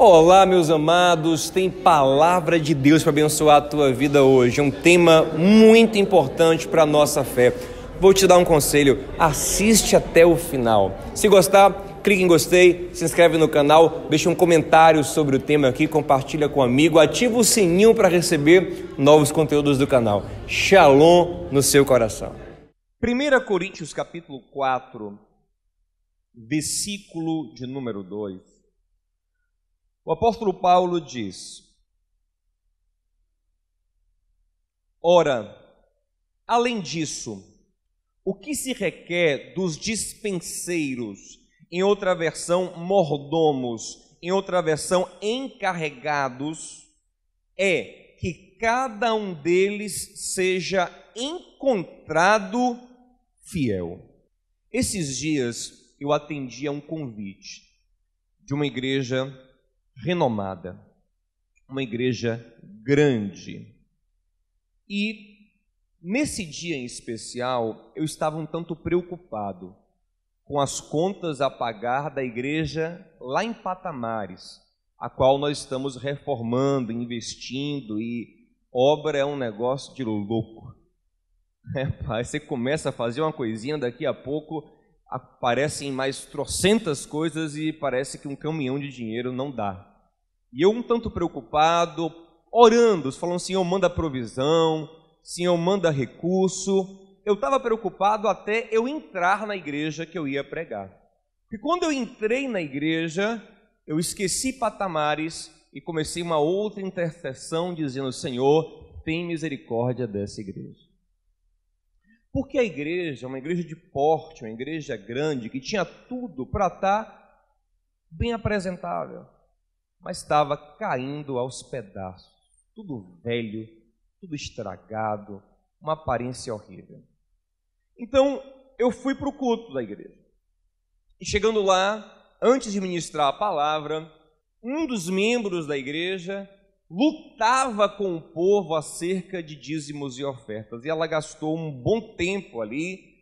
Olá, meus amados, tem palavra de Deus para abençoar a tua vida hoje. É um tema muito importante para a nossa fé. Vou te dar um conselho, assiste até o final. Se gostar, clique em gostei, se inscreve no canal, deixa um comentário sobre o tema aqui, compartilha com um amigo, ativa o sininho para receber novos conteúdos do canal. Shalom no seu coração. 1 Coríntios capítulo 4, versículo de número 2. O apóstolo Paulo diz: ora, além disso, o que se requer dos dispenseiros, em outra versão, mordomos, em outra versão, encarregados, é que cada um deles seja encontrado fiel. Esses dias eu atendi a um convite de uma igreja renomada, uma igreja grande. E nesse dia em especial, eu estava um tanto preocupado com as contas a pagar da igreja lá em Patamares, a qual nós estamos reformando, investindo, e obra é um negócio de louco. Pai, você começa a fazer uma coisinha, daqui a pouco aparecem mais trocentas coisas e parece que um caminhão de dinheiro não dá. E eu um tanto preocupado, orando, falando: Senhor, manda provisão, Senhor, manda recurso. Eu estava preocupado até eu entrar na igreja que eu ia pregar. E quando eu entrei na igreja, eu esqueci Patamares e comecei uma outra intercessão dizendo: Senhor, tem misericórdia dessa igreja. Porque a igreja é uma igreja de porte, uma igreja grande, que tinha tudo para estar bem apresentável, mas estava caindo aos pedaços, tudo velho, tudo estragado, uma aparência horrível. Então, eu fui para o culto da igreja. E chegando lá, antes de ministrar a palavra, um dos membros da igreja lutava com o povo acerca de dízimos e ofertas, e ela gastou um bom tempo ali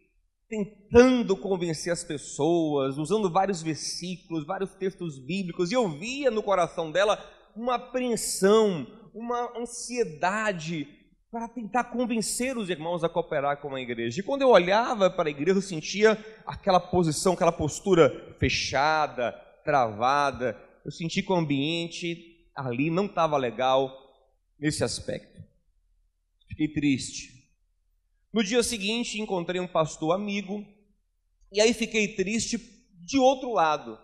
tentando convencer as pessoas, usando vários versículos, vários textos bíblicos, e eu via no coração dela uma apreensão, uma ansiedade para tentar convencer os irmãos a cooperar com a igreja. E quando eu olhava para a igreja, eu sentia aquela posição, aquela postura fechada, travada. Eu senti que o ambiente ali não estava legal nesse aspecto. Fiquei triste. No dia seguinte, encontrei um pastor amigo, e aí fiquei triste de outro lado,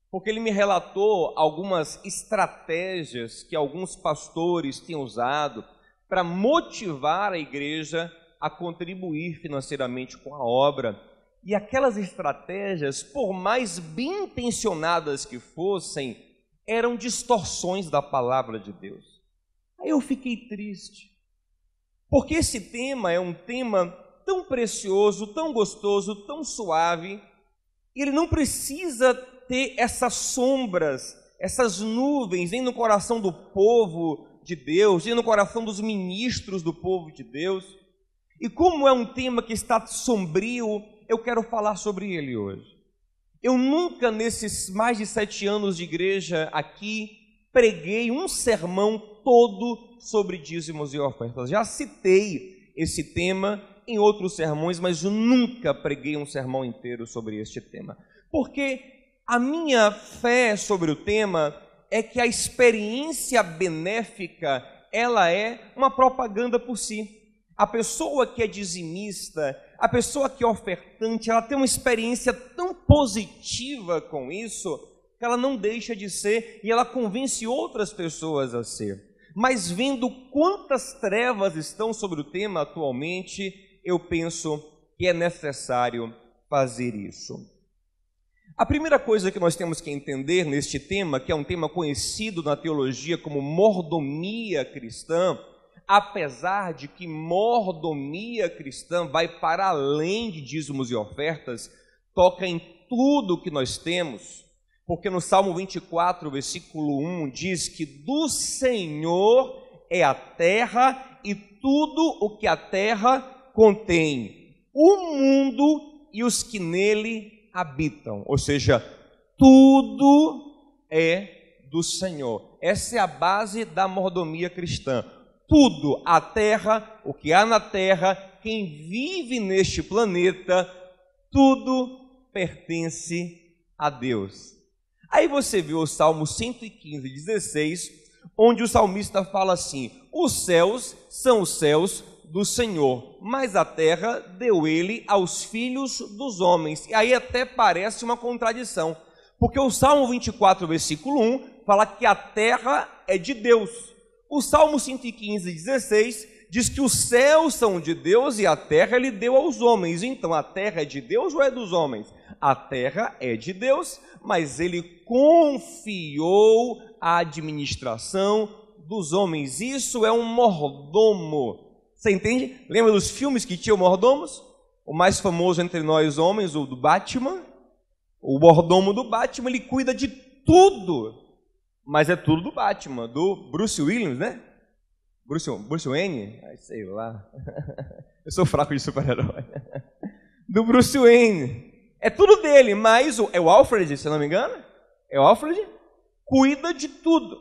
porque ele me relatou algumas estratégias que alguns pastores têm usado para motivar a igreja a contribuir financeiramente com a obra. E aquelas estratégias, por mais bem intencionadas que fossem, eram distorções da palavra de Deus. Aí eu fiquei triste, porque esse tema é um tema tão precioso, tão gostoso, tão suave, e ele não precisa ter essas sombras, essas nuvens, nem no coração do povo de Deus, nem no coração dos ministros do povo de Deus. E como é um tema que está sombrio, eu quero falar sobre ele hoje. Eu nunca, nesses mais de 7 anos de igreja aqui, preguei um sermão todo sobre dízimos e ofertas. Já citei esse tema em outros sermões, mas eu nunca preguei um sermão inteiro sobre este tema. Porque a minha fé sobre o tema é que a experiência benéfica, ela é uma propaganda por si. A pessoa que é dizimista, a pessoa que é ofertante, ela tem uma experiência tão positiva com isso, que ela não deixa de ser, e ela convence outras pessoas a ser. Mas vendo quantas trevas estão sobre o tema atualmente, eu penso que é necessário fazer isso. A primeira coisa que nós temos que entender neste tema, que é um tema conhecido na teologia como mordomia cristã, apesar de que mordomia cristã vai para além de dízimos e ofertas, toca em tudo que nós temos, porque no Salmo 24, versículo 1, diz que do Senhor é a terra e tudo o que a terra contém, o mundo e os que nele habitam, ou seja, tudo é do Senhor. Essa é a base da mordomia cristã. Tudo, a terra, o que há na terra, quem vive neste planeta, tudo pertence a Deus. Aí você viu o Salmo 115, 16, onde o salmista fala assim: os céus são os céus do Senhor, mas a terra deu ele aos filhos dos homens. E aí até parece uma contradição, porque o Salmo 24, versículo 1, fala que a terra é de Deus. O Salmo 115, 16, diz que os céus são de Deus e a terra ele deu aos homens. Então a terra é de Deus ou é dos homens? A terra é de Deus, mas ele confiou a administração dos homens. Isso é um mordomo. Você entende? Lembra dos filmes que tinham mordomos? O mais famoso entre nós homens, o do Batman. O mordomo do Batman, ele cuida de tudo. Mas é tudo do Batman, do Bruce Willis, né? Bruce Wayne? Ai, sei lá. Eu sou fraco de super-herói. Do Bruce Wayne. É tudo dele, mas é o Alfred, se eu não me engano. É o Alfred. Cuida de tudo.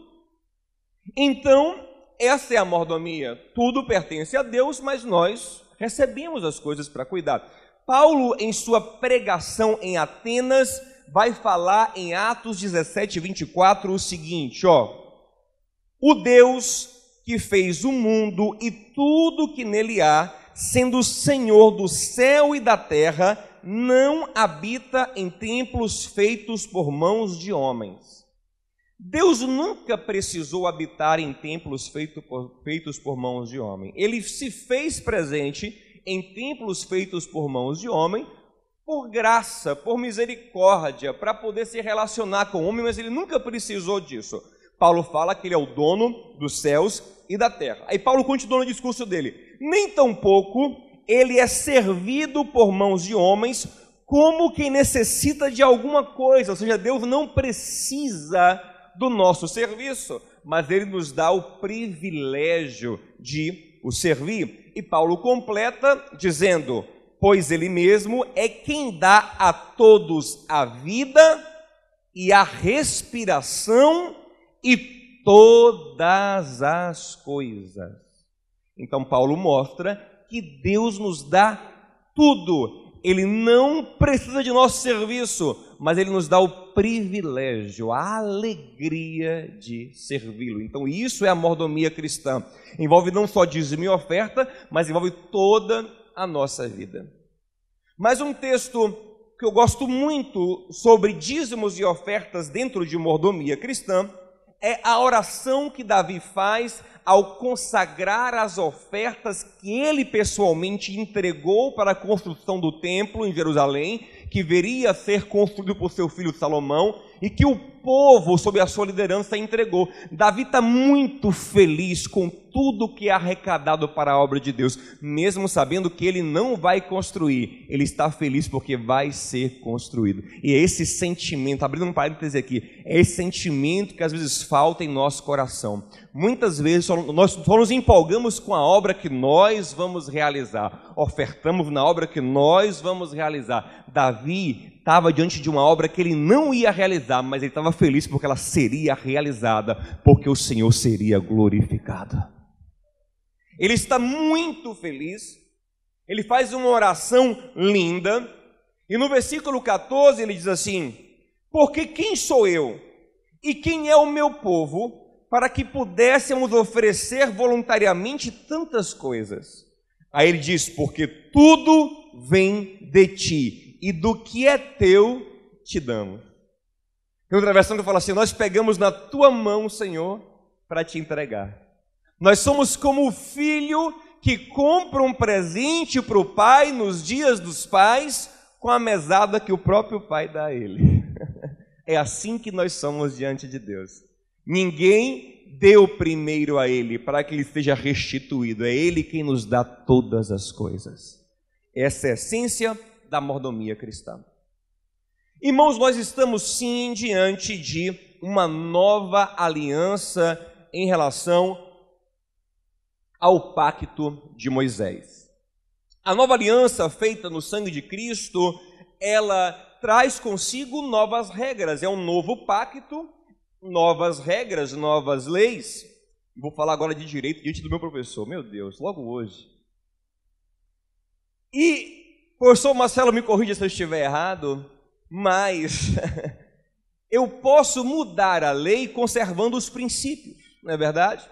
Então, essa é a mordomia. Tudo pertence a Deus, mas nós recebemos as coisas para cuidar. Paulo, em sua pregação em Atenas, vai falar em Atos 17, 24 o seguinte, o Deus que fez o mundo e tudo que nele há, sendo o Senhor do céu e da terra, não habita em templos feitos por mãos de homens. Deus nunca precisou habitar em templos feitos por mãos de homem. Ele se fez presente em templos feitos por mãos de homem, por graça, por misericórdia, para poder se relacionar com o homem, mas ele nunca precisou disso. Paulo fala que ele é o dono dos céus e da terra. Aí Paulo continua no discurso dele: nem tampouco ele é servido por mãos de homens como quem necessita de alguma coisa, ou seja, Deus não precisa do nosso serviço, mas ele nos dá o privilégio de o servir. E Paulo completa dizendo: pois ele mesmo é quem dá a todos a vida e a respiração e todas as coisas. Então Paulo mostra que Deus nos dá tudo. Ele não precisa de nosso serviço, mas ele nos dá o privilégio, a alegria de servi-lo. Então isso é a mordomia cristã. Envolve não só dízimo e oferta, mas envolve toda a nossa vida. Mas um texto que eu gosto muito sobre dízimos e ofertas dentro de mordomia cristã é a oração que Davi faz ao consagrar as ofertas que ele pessoalmente entregou para a construção do templo em Jerusalém, que viria a ser construído por seu filho Salomão, e que o povo, sob a sua liderança, entregou. Davi está muito feliz com tudo que é arrecadado para a obra de Deus, mesmo sabendo que ele não vai construir. Ele está feliz porque vai ser construído. E é esse sentimento, abrindo um parêntese aqui, é esse sentimento que às vezes falta em nosso coração. Muitas vezes nós só nos empolgamos com a obra que nós vamos realizar, ofertamos na obra que nós vamos realizar. Davi estava diante de uma obra que ele não ia realizar, mas ele estava feliz porque ela seria realizada, porque o Senhor seria glorificado. Ele está muito feliz, ele faz uma oração linda, e no versículo 14 ele diz assim: porque quem sou eu e quem é o meu povo para que pudéssemos oferecer voluntariamente tantas coisas? Aí ele diz: porque tudo vem de ti, e do que é teu te damos. Tem outra versão que fala assim: nós pegamos na tua mão, Senhor, para te entregar. Nós somos como o filho que compra um presente para o pai nos dias dos pais, com a mesada que o próprio pai dá a ele. É assim que nós somos diante de Deus. Ninguém deu primeiro a ele para que ele seja restituído. É ele quem nos dá todas as coisas. Essa é a essência da mordomia cristã. Irmãos, nós estamos sim diante de uma nova aliança em relação ao pacto de Moisés. A nova aliança feita no sangue de Cristo, ela traz consigo novas regras, é um novo pacto, novas regras, novas leis. Vou falar agora de direito diante do meu professor. Meu Deus, logo hoje. E, professor Marcelo, me corrija se eu estiver errado, mas eu posso mudar a lei conservando os princípios, não é verdade?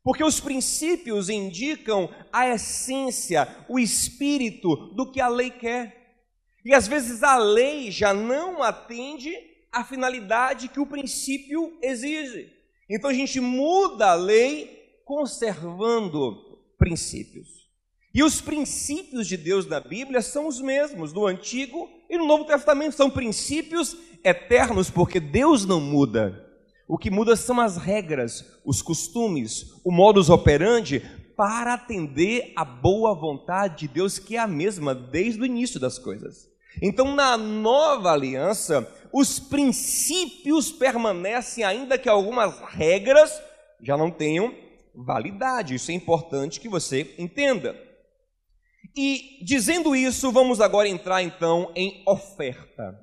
Porque os princípios indicam a essência, o espírito do que a lei quer. E às vezes a lei já não atende à finalidade que o princípio exige. Então a gente muda a lei conservando princípios. E os princípios de Deus na Bíblia são os mesmos no Antigo e no Novo Testamento. São princípios eternos, porque Deus não muda. O que muda são as regras, os costumes, o modus operandi para atender à boa vontade de Deus, que é a mesma desde o início das coisas. Então, na nova aliança, os princípios permanecem, ainda que algumas regras já não tenham validade. Isso é importante que você entenda. E, dizendo isso, vamos agora entrar, então, em oferta.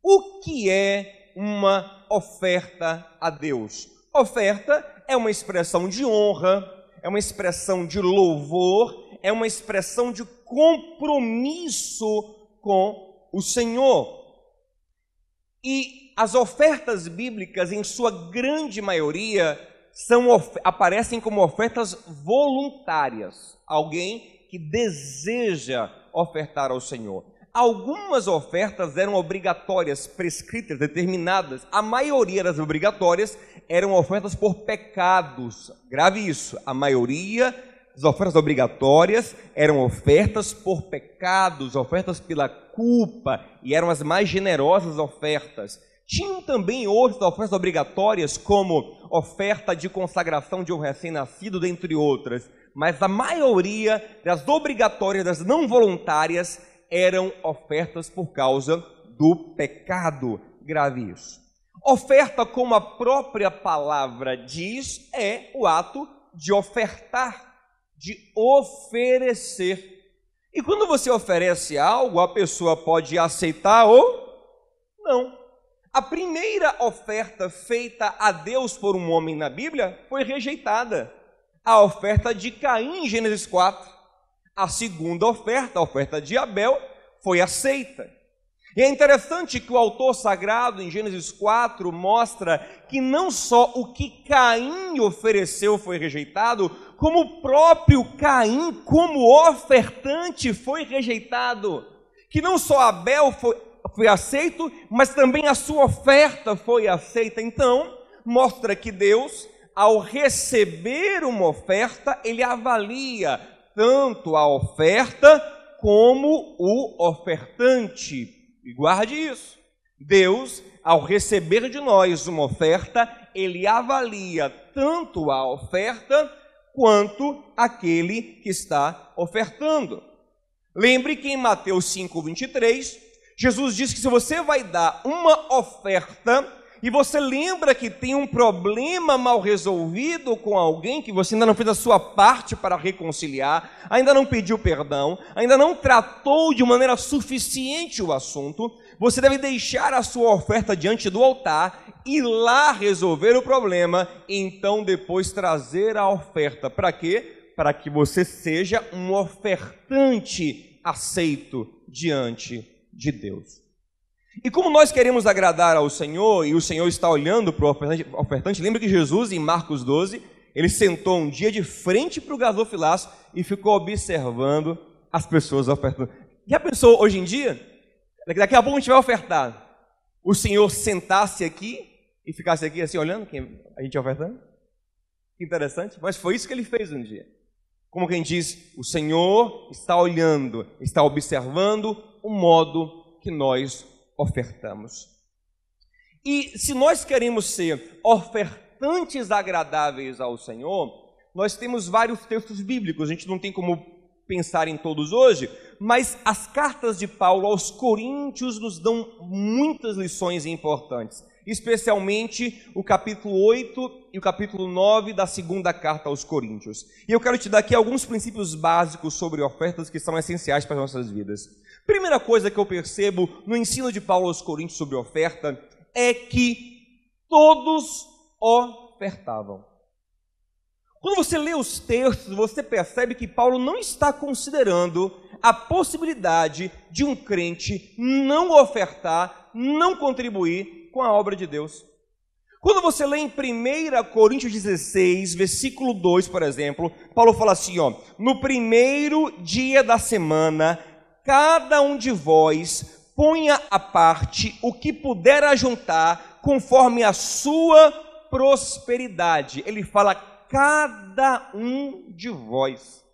O que é uma oferta a Deus? Oferta é uma expressão de honra, é uma expressão de louvor, é uma expressão de compromisso com o Senhor. E as ofertas bíblicas, em sua grande maioria, aparecem como ofertas voluntárias. Alguém que deseja ofertar ao Senhor. Algumas ofertas eram obrigatórias, prescritas, determinadas. A maioria das obrigatórias eram ofertas por pecados. Grave isso, a maioria das ofertas obrigatórias eram ofertas por pecados, ofertas pela culpa, e eram as mais generosas ofertas. Tinham também outras ofertas obrigatórias, como oferta de consagração de um recém-nascido, dentre outras. Mas a maioria das obrigatórias, das não voluntárias, eram ofertas por causa do pecado. Grave isso. Oferta, como a própria palavra diz, é o ato de ofertar, de oferecer. E quando você oferece algo, a pessoa pode aceitar ou não. A primeira oferta feita a Deus por um homem na Bíblia foi rejeitada. A oferta de Caim, em Gênesis 4. A segunda oferta, a oferta de Abel, foi aceita. E é interessante que o autor sagrado, em Gênesis 4, mostra que não só o que Caim ofereceu foi rejeitado, como o próprio Caim, como ofertante, foi rejeitado. Que não só Abel foi aceito, mas também a sua oferta foi aceita. Então, mostra que Deus, ao receber uma oferta, ele avalia tanto a oferta como o ofertante. E guarde isso. Deus, ao receber de nós uma oferta, ele avalia tanto a oferta quanto aquele que está ofertando. Lembre que em Mateus 5:23, Jesus diz que se você vai dar uma oferta e você lembra que tem um problema mal resolvido com alguém, que você ainda não fez a sua parte para reconciliar, ainda não pediu perdão, ainda não tratou de maneira suficiente o assunto, você deve deixar a sua oferta diante do altar, ir lá resolver o problema, e então depois trazer a oferta. Para quê? Para que você seja um ofertante aceito diante de Deus. E como nós queremos agradar ao Senhor, e o Senhor está olhando para o ofertante, lembra que Jesus, em Marcos 12, ele sentou um dia de frente para o gasofilaço e ficou observando as pessoas ofertando. Já pensou hoje em dia? Daqui a pouco a gente vai ofertar. O Senhor sentasse aqui e ficasse aqui assim olhando quem a gente ofertando? Que interessante, mas foi isso que ele fez um dia. Como quem diz, o Senhor está olhando, está observando o modo que nós ofertamos. E se nós queremos ser ofertantes agradáveis ao Senhor, nós temos vários textos bíblicos, a gente não tem como pensar em todos hoje, mas as cartas de Paulo aos Coríntios nos dão muitas lições importantes, especialmente o capítulo 8 e o capítulo 9 da segunda carta aos Coríntios. E eu quero te dar aqui alguns princípios básicos sobre ofertas que são essenciais para as nossas vidas. Primeira coisa que eu percebo no ensino de Paulo aos Coríntios sobre oferta é que todos ofertavam. Quando você lê os textos, você percebe que Paulo não está considerando a possibilidade de um crente não ofertar, não contribuir com a obra de Deus. Quando você lê em 1 Coríntios 16, versículo 2, por exemplo, Paulo fala assim, no primeiro dia da semana, cada um de vós ponha à parte o que puder ajuntar, conforme a sua prosperidade. Ele fala, cada um de vós.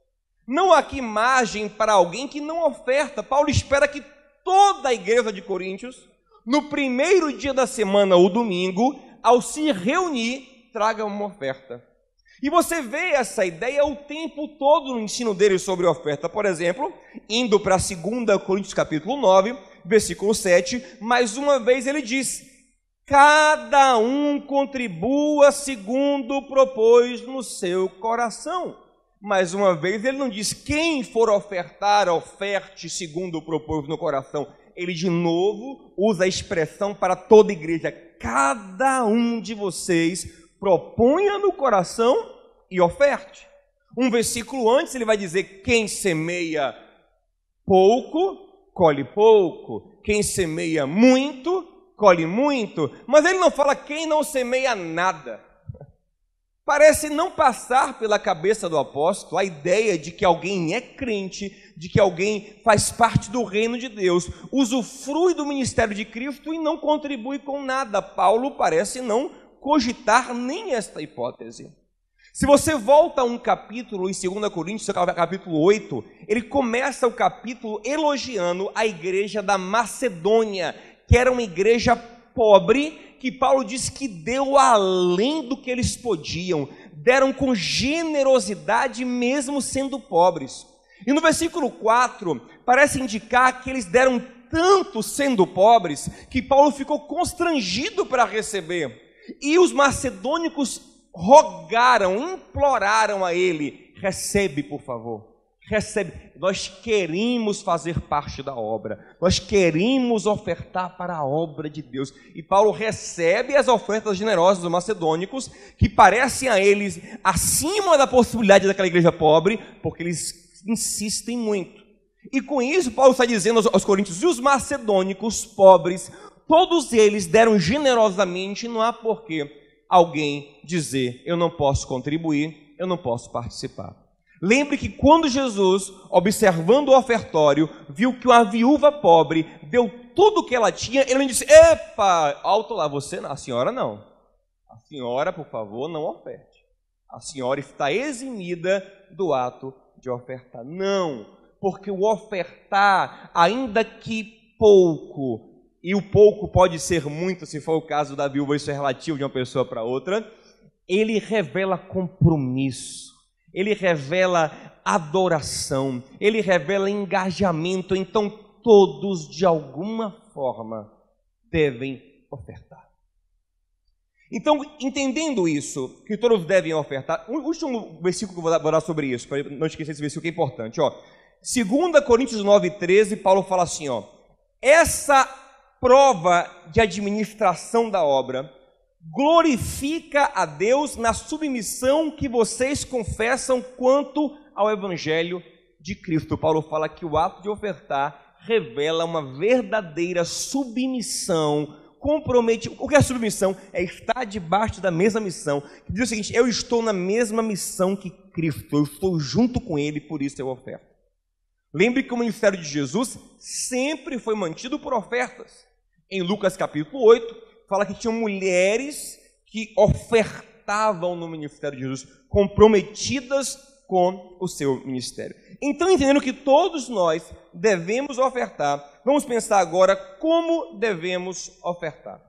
Não há aqui margem para alguém que não oferta. Paulo espera que toda a igreja de Coríntios, no primeiro dia da semana, ou domingo, ao se reunir, traga uma oferta. E você vê essa ideia o tempo todo no ensino dele sobre oferta. Por exemplo, indo para 2 Coríntios capítulo 9, versículo 7, mais uma vez ele diz, cada um contribua segundo propôs no seu coração. Mais uma vez ele não diz, quem for ofertar, oferte segundo propôs no coração. Ele de novo usa a expressão para toda a igreja, cada um de vocês proponha no coração e oferte. Um versículo antes ele vai dizer, quem semeia pouco, colhe pouco, quem semeia muito, colhe muito, mas ele não fala quem não semeia nada. Parece não passar pela cabeça do apóstolo a ideia de que alguém é crente, de que alguém faz parte do reino de Deus, usufrui do ministério de Cristo e não contribui com nada. Paulo parece não cogitar nem esta hipótese. Se você volta a um capítulo em 2 Coríntios, capítulo 8, ele começa o capítulo elogiando a igreja da Macedônia, que era uma igreja pobre, que Paulo diz que deu além do que eles podiam, deram com generosidade mesmo sendo pobres. E no versículo 4, parece indicar que eles deram tanto sendo pobres, que Paulo ficou constrangido para receber. E os macedônicos rogaram, imploraram a ele, recebe por favor. Recebe, nós queremos fazer parte da obra, nós queremos ofertar para a obra de Deus. E Paulo recebe as ofertas generosas dos macedônicos, que parecem a eles acima da possibilidade daquela igreja pobre, porque eles insistem muito. E com isso Paulo está dizendo aos coríntios, e os macedônicos pobres, todos eles deram generosamente, não há porquê alguém dizer, eu não posso contribuir, eu não posso participar. Lembre que quando Jesus, observando o ofertório, viu que uma viúva pobre deu tudo o que ela tinha, ele disse, epa, alto lá, a senhora não. A senhora, por favor, não oferte. A senhora está eximida do ato de ofertar. Não, porque o ofertar, ainda que pouco, e o pouco pode ser muito, se for o caso da viúva, isso é relativo de uma pessoa para outra, ele revela compromisso. Ele revela adoração, ele revela engajamento, então todos de alguma forma devem ofertar. Então, entendendo isso, que todos devem ofertar, o último versículo que eu vou dar sobre isso, para não esquecer esse versículo que é importante, 2 Coríntios 9,13, Paulo fala assim, essa prova de administração da obra glorifica a Deus na submissão que vocês confessam quanto ao Evangelho de Cristo. Paulo fala que o ato de ofertar revela uma verdadeira submissão, comprometimento. O que é submissão? É estar debaixo da mesma missão. Que diz o seguinte, eu estou na mesma missão que Cristo, eu estou junto com Ele, por isso eu oferto. Lembre que o ministério de Jesus sempre foi mantido por ofertas. Em Lucas capítulo 8, fala que tinham mulheres que ofertavam no ministério de Jesus, comprometidas com o seu ministério. Então, entendendo que todos nós devemos ofertar, vamos pensar agora como devemos ofertar.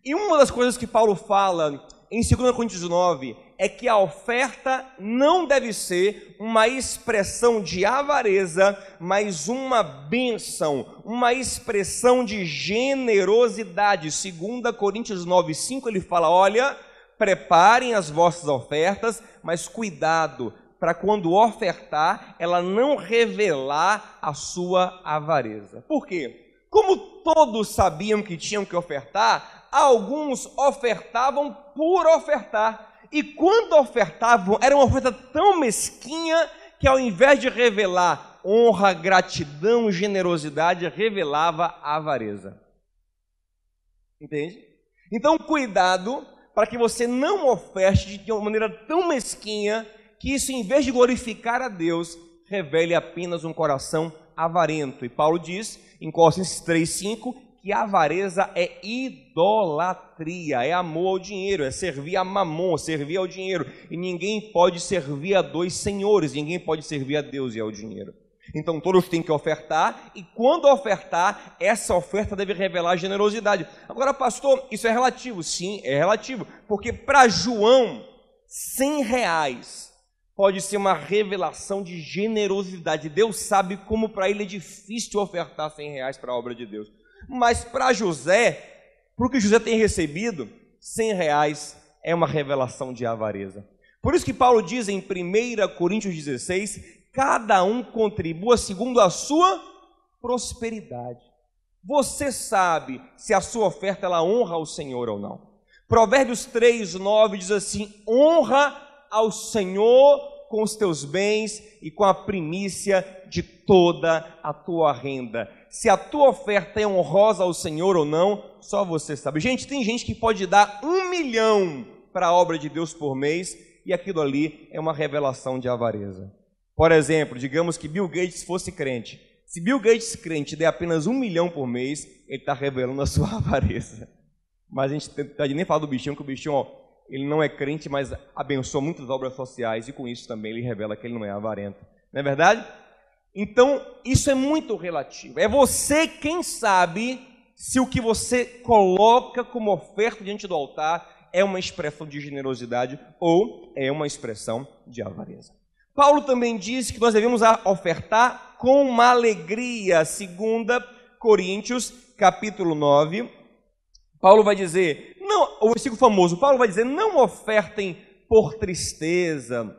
E uma das coisas que Paulo fala em 2 Coríntios 9 é que a oferta não deve ser uma expressão de avareza, mas uma bênção, uma expressão de generosidade. 2 Coríntios 9:5 ele fala, olha, preparem as vossas ofertas, mas cuidado, para quando ofertar, ela não revelar a sua avareza. Por quê? Como todos sabiam que tinham que ofertar, alguns ofertavam por ofertar. E quando ofertavam, era uma oferta tão mesquinha que ao invés de revelar honra, gratidão, generosidade, revelava avareza. Entende? Então, cuidado para que você não oferte de uma maneira tão mesquinha que isso, em vez de glorificar a Deus, revele apenas um coração avarento. E Paulo diz, em Colossenses 3,5, que a avareza é idolatria, é amor ao dinheiro, é servir a mamon, servir ao dinheiro. E ninguém pode servir a dois senhores, ninguém pode servir a Deus e ao dinheiro. Então todos têm que ofertar, e quando ofertar, essa oferta deve revelar generosidade. Agora, pastor, isso é relativo? Sim, é relativo, porque para João, R$100 pode ser uma revelação de generosidade. Deus sabe como para ele é difícil ofertar R$100 para a obra de Deus. Mas para José, para o que José tem recebido, R$100 é uma revelação de avareza. Por isso que Paulo diz em 1 Coríntios 16, cada um contribua segundo a sua prosperidade. Você sabe se a sua oferta ela honra ao Senhor ou não. Provérbios 3:9 diz assim: honra ao Senhor com os teus bens e com a primícia de toda a tua renda. Se a tua oferta é honrosa ao Senhor ou não, só você sabe. Gente, tem gente que pode dar 1 milhão para a obra de Deus por mês, e aquilo ali é uma revelação de avareza. Por exemplo, digamos que Bill Gates fosse crente. Se Bill Gates crente der apenas 1 milhão por mês, ele está revelando a sua avareza. Mas a gente não pode nem falar do bichinho, que o bichinho, ele não é crente, mas abençoa muitas obras sociais, e com isso também ele revela que ele não é avarento. Não é verdade? Então, isso é muito relativo. É você quem sabe se o que você coloca como oferta diante do altar é uma expressão de generosidade ou é uma expressão de avareza. Paulo também diz que nós devemos ofertar com uma alegria. 2 Coríntios, capítulo 9, Paulo vai dizer, não, o versículo famoso, Paulo vai dizer, não ofertem por tristeza,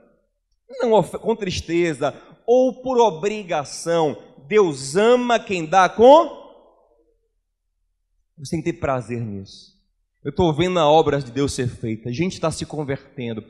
com tristeza ou por obrigação. Deus ama quem dá com... Você tem que ter prazer nisso. Eu estou vendo a obra de Deus ser feita, a gente está se convertendo.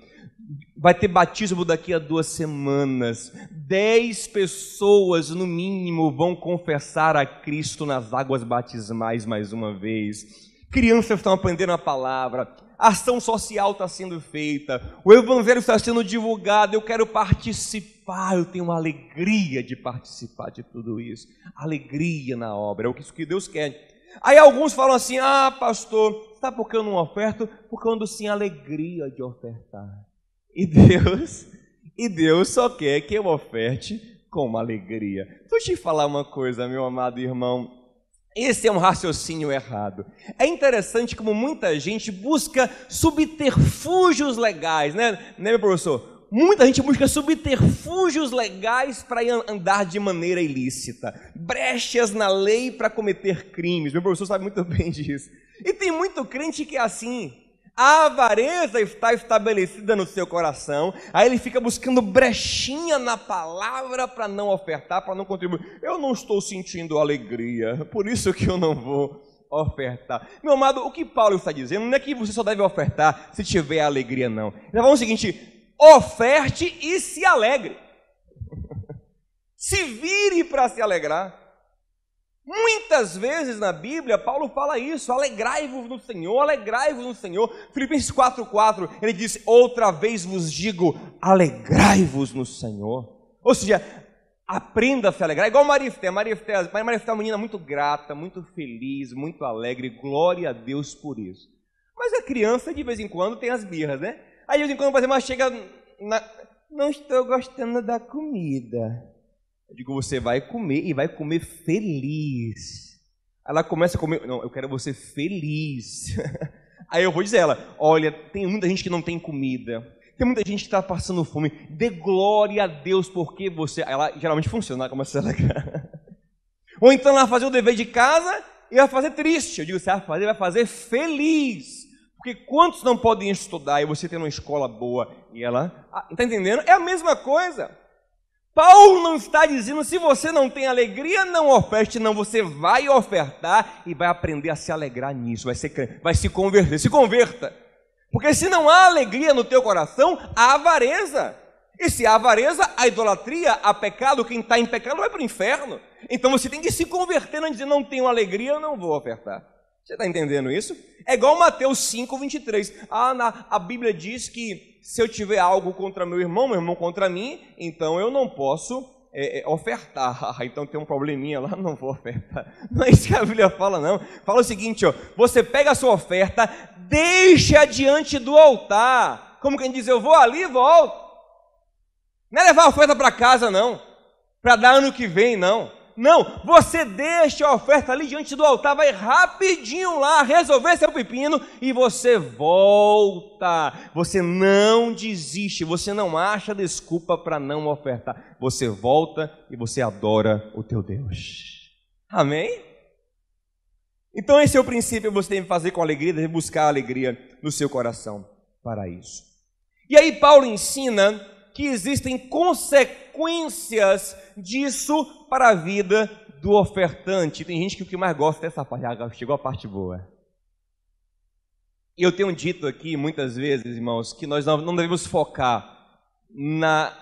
Vai ter batismo daqui a 2 semanas. 10 pessoas, no mínimo, vão confessar a Cristo nas águas batismais mais uma vez. Crianças estão aprendendo a palavra. A ação social está sendo feita. O evangelho está sendo divulgado. Eu quero participar. Eu tenho uma alegria de participar de tudo isso. Alegria na obra. É isso que Deus quer. Aí alguns falam assim, pastor, sabe por que eu não oferto? Porque eu ando sem alegria de ofertar. E Deus só quer que eu oferte com uma alegria. Deixa eu te falar uma coisa, meu amado irmão. Esse é um raciocínio errado. É interessante como muita gente busca subterfúgios legais, né, meu professor? Muita gente busca subterfúgios legais para andar de maneira ilícita. Brechas na lei para cometer crimes. Meu professor sabe muito bem disso. E tem muito crente que é assim. A avareza está estabelecida no seu coração, aí ele fica buscando brechinha na palavra para não ofertar, para não contribuir. Eu não estou sentindo alegria, por isso que eu não vou ofertar. Meu amado, o que Paulo está dizendo não é que você só deve ofertar se tiver alegria, não. Ele está falando o seguinte, oferte e se alegre. Se vire para se alegrar. Muitas vezes na Bíblia, Paulo fala isso, alegrai-vos no Senhor, alegrai-vos no Senhor. Filipenses 4:4, ele diz, outra vez vos digo, alegrai-vos no Senhor. Ou seja, aprenda a se alegrar, igual Marifé. Marifé é uma menina muito grata, muito feliz, muito alegre, glória a Deus por isso. Mas a criança, de vez em quando, tem as birras, né? Aí, de vez em quando, por exemplo, ela chega, não estou gostando da comida. Eu digo, você vai comer e vai comer feliz. Ela começa a comer, não, eu quero você feliz. Aí eu vou dizer a ela, olha, tem muita gente que não tem comida, tem muita gente que está passando fome, dê glória a Deus porque você... Ela geralmente funciona, ela começa a se alegrar. Ou então ela vai fazer o dever de casa e vai fazer triste. Eu digo, você vai fazer feliz. Porque quantos não podem estudar e você tem uma escola boa? E ela, está entendendo? É a mesma coisa. Paulo não está dizendo, se você não tem alegria, não oferte, não, você vai ofertar e vai aprender a se alegrar nisso, vai se converter, se converta, porque se não há alegria no teu coração, há avareza, e se há avareza, há idolatria, há pecado, quem está em pecado vai para o inferno, então você tem que se converter, não dizer, não tenho alegria, eu não vou ofertar. Você está entendendo isso? É igual Mateus 5:23. A Bíblia diz que se eu tiver algo contra meu irmão contra mim, então eu não posso ofertar. Então tem um probleminha lá, não vou ofertar. Não é isso que a Bíblia fala, não. Fala o seguinte, ó, você pega a sua oferta, deixa diante do altar. Como quem diz, eu vou ali e volto. Não é levar a oferta para casa, não. Para dar ano que vem, não. Não, você deixa a oferta ali diante do altar, vai rapidinho lá resolver seu pepino e você volta. Você não desiste, você não acha desculpa para não ofertar. Você volta e você adora o teu Deus. Amém? Então esse é o princípio que você tem que fazer com alegria, deve buscar alegria no seu coração para isso. E aí Paulo ensina que existem consequências disso para a vida do ofertante. Tem gente que o que mais gosta dessa parte, chegou a parte boa. Eu tenho dito aqui muitas vezes, irmãos, que nós não devemos focar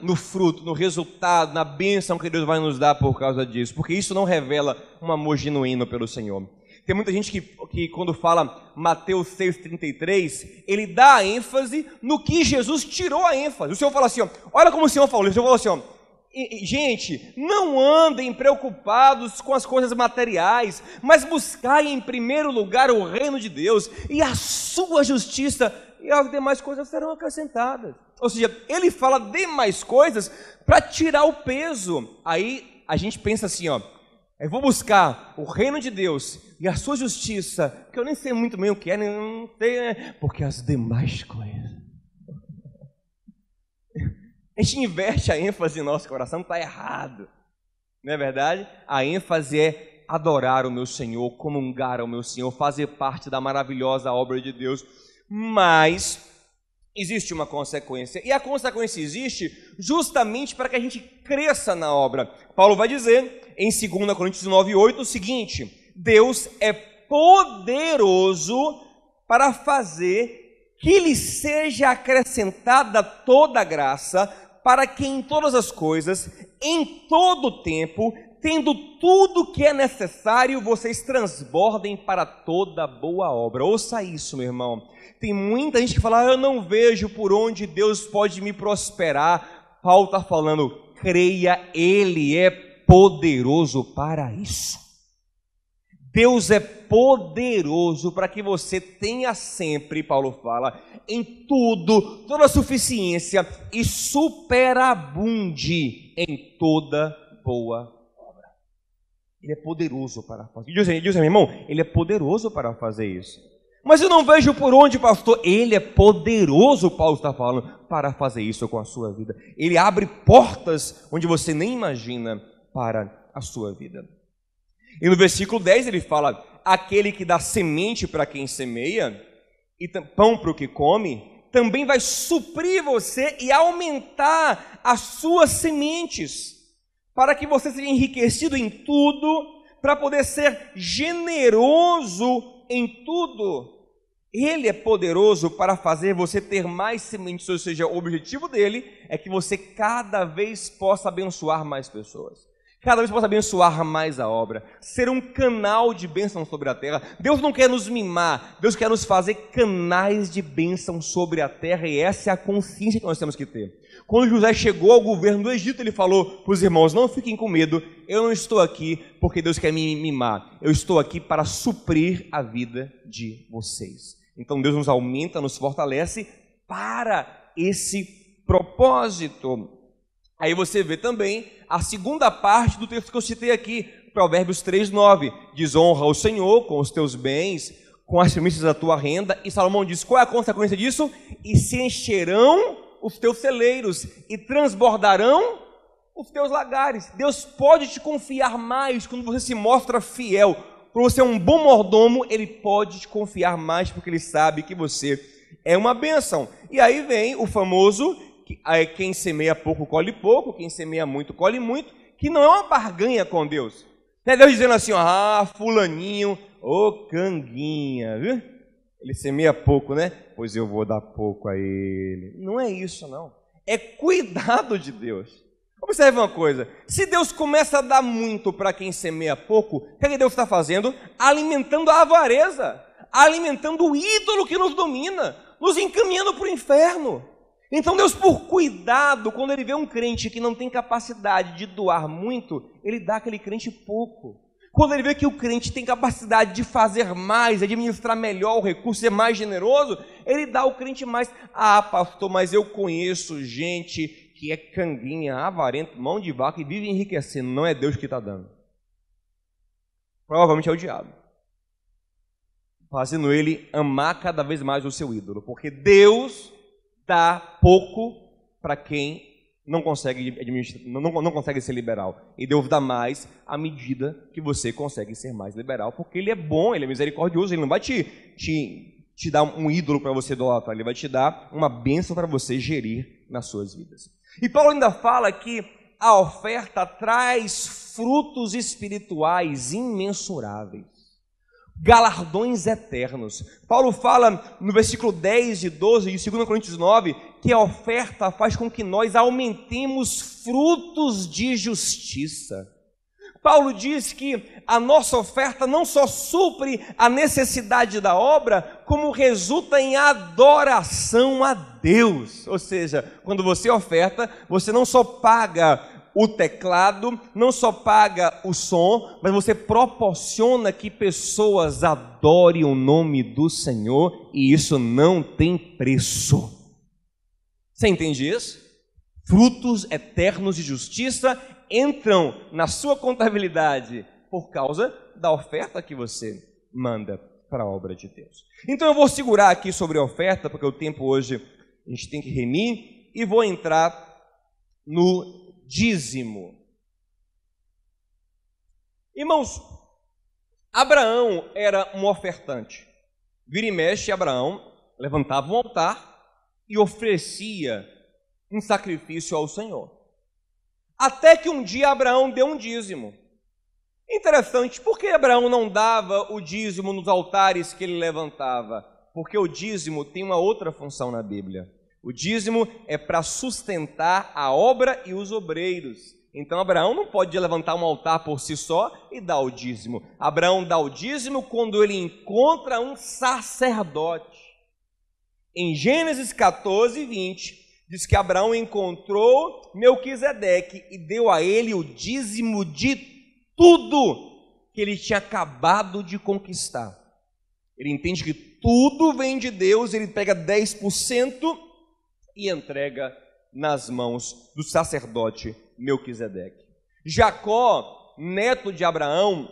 no fruto, no resultado, na bênção que Deus vai nos dar por causa disso, porque isso não revela um amor genuíno pelo Senhor. Tem muita gente que quando fala Mateus 6,33, ele dá a ênfase no que Jesus tirou a ênfase. O Senhor fala assim, ó, olha como o Senhor falou, assim, ó, gente, não andem preocupados com as coisas materiais, mas buscai em primeiro lugar o reino de Deus e a sua justiça, e as demais coisas serão acrescentadas. Ou seja, ele fala demais coisas para tirar o peso. Aí a gente pensa assim, ó, eu vou buscar o reino de Deus e a sua justiça, que eu nem sei muito bem o que é, não sei, né? Porque as demais coisas. A gente inverte a ênfase em nosso coração, está errado. Não é verdade? A ênfase é adorar o meu Senhor, comungar ao meu Senhor, fazer parte da maravilhosa obra de Deus. Mas existe uma consequência, e a consequência existe justamente para que a gente cresça na obra. Paulo vai dizer em 2 Coríntios 9:8 o seguinte: Deus é poderoso para fazer que lhe seja acrescentada toda a graça, para que em todas as coisas, em todo o tempo, tendo tudo que é necessário, vocês transbordem para toda boa obra. Ouça isso, meu irmão. Tem muita gente que fala, eu não vejo por onde Deus pode me prosperar. Paulo está falando, creia, Ele é poderoso para isso. Deus é poderoso para que você tenha sempre, Paulo fala, em tudo, toda a suficiência e superabunde em toda boa obra. Ele é poderoso para fazer. Diz aí, meu irmão, Ele é poderoso para fazer isso. Mas eu não vejo por onde, pastor. Ele é poderoso, Paulo está falando, para fazer isso com a sua vida. Ele abre portas onde você nem imagina para a sua vida. E no versículo 10 ele fala, aquele que dá semente para quem semeia e pão para o que come, também vai suprir você e aumentar as suas sementes, para que você seja enriquecido em tudo, para poder ser generoso em tudo. Ele é poderoso para fazer você ter mais sementes, ou seja, o objetivo dele é que você cada vez possa abençoar mais pessoas. Cada vez possa abençoar mais a obra, ser um canal de bênção sobre a terra. Deus não quer nos mimar, Deus quer nos fazer canais de bênção sobre a terra, e essa é a consciência que nós temos que ter. Quando José chegou ao governo do Egito, ele falou para os irmãos, não fiquem com medo, eu não estou aqui porque Deus quer me mimar, eu estou aqui para suprir a vida de vocês. Então Deus nos aumenta, nos fortalece para esse propósito. Aí você vê também a segunda parte do texto que eu citei aqui, Provérbios 3:9, diz, honra o Senhor com os teus bens, com as primícias da tua renda, e Salomão diz, qual é a consequência disso? E se encherão os teus celeiros, e transbordarão os teus lagares. Deus pode te confiar mais quando você se mostra fiel. Quando você é um bom mordomo, Ele pode te confiar mais, porque Ele sabe que você é uma bênção. E aí vem o famoso, quem semeia pouco, colhe pouco, quem semeia muito, colhe muito, que não é uma barganha com Deus. Não é Deus dizendo assim, fulaninho, canguinha, viu? Ele semeia pouco, né? Pois eu vou dar pouco a ele. Não é isso, não. É cuidado de Deus. Observe uma coisa, se Deus começa a dar muito para quem semeia pouco, o que Deus está fazendo? Alimentando a avareza, alimentando o ídolo que nos domina, nos encaminhando para o inferno. Então Deus, por cuidado, quando Ele vê um crente que não tem capacidade de doar muito, Ele dá aquele crente pouco. Quando Ele vê que o crente tem capacidade de fazer mais, administrar melhor o recurso, ser mais generoso, Ele dá ao crente mais. Pastor, mas eu conheço gente que é canguinha, avarento, mão de vaca e vive enriquecendo. Não é Deus que está dando. Provavelmente é o diabo, fazendo ele amar cada vez mais o seu ídolo, porque Deus dá pouco para quem não consegue administrar, não consegue ser liberal, e Deus dá mais à medida que você consegue ser mais liberal, porque Ele é bom, Ele é misericordioso, Ele não vai te dar um ídolo para você idolatrar, Ele vai te dar uma bênção para você gerir nas suas vidas. E Paulo ainda fala que a oferta traz frutos espirituais imensuráveis, galardões eternos. Paulo fala no versículo 10 e 12 de 2 Coríntios 9 que a oferta faz com que nós aumentemos frutos de justiça. Paulo diz que a nossa oferta não só supre a necessidade da obra, como resulta em adoração a Deus. Ou seja, quando você oferta, você não só paga o teclado, não só paga o som, mas você proporciona que pessoas adorem o nome do Senhor, e isso não tem preço. Você entende isso? Frutos eternos de justiça entram na sua contabilidade por causa da oferta que você manda para a obra de Deus. Então eu vou segurar aqui sobre a oferta, porque o tempo hoje a gente tem que remir, e vou entrar no dízimo. Irmãos, Abraão era um ofertante. Vira e mexe, Abraão levantava um altar e oferecia um sacrifício ao Senhor. Até que um dia Abraão deu um dízimo. Interessante, por que Abraão não dava o dízimo nos altares que ele levantava? Porque o dízimo tem uma outra função na Bíblia. O dízimo é para sustentar a obra e os obreiros. Então Abraão não pode levantar um altar por si só e dar o dízimo. Abraão dá o dízimo quando ele encontra um sacerdote. Em Gênesis 14, 20, diz que Abraão encontrou Melquisedeque e deu a ele o dízimo de tudo que ele tinha acabado de conquistar. Ele entende que tudo vem de Deus, ele pega 10% e entrega nas mãos do sacerdote Melquisedeque. Jacó, neto de Abraão,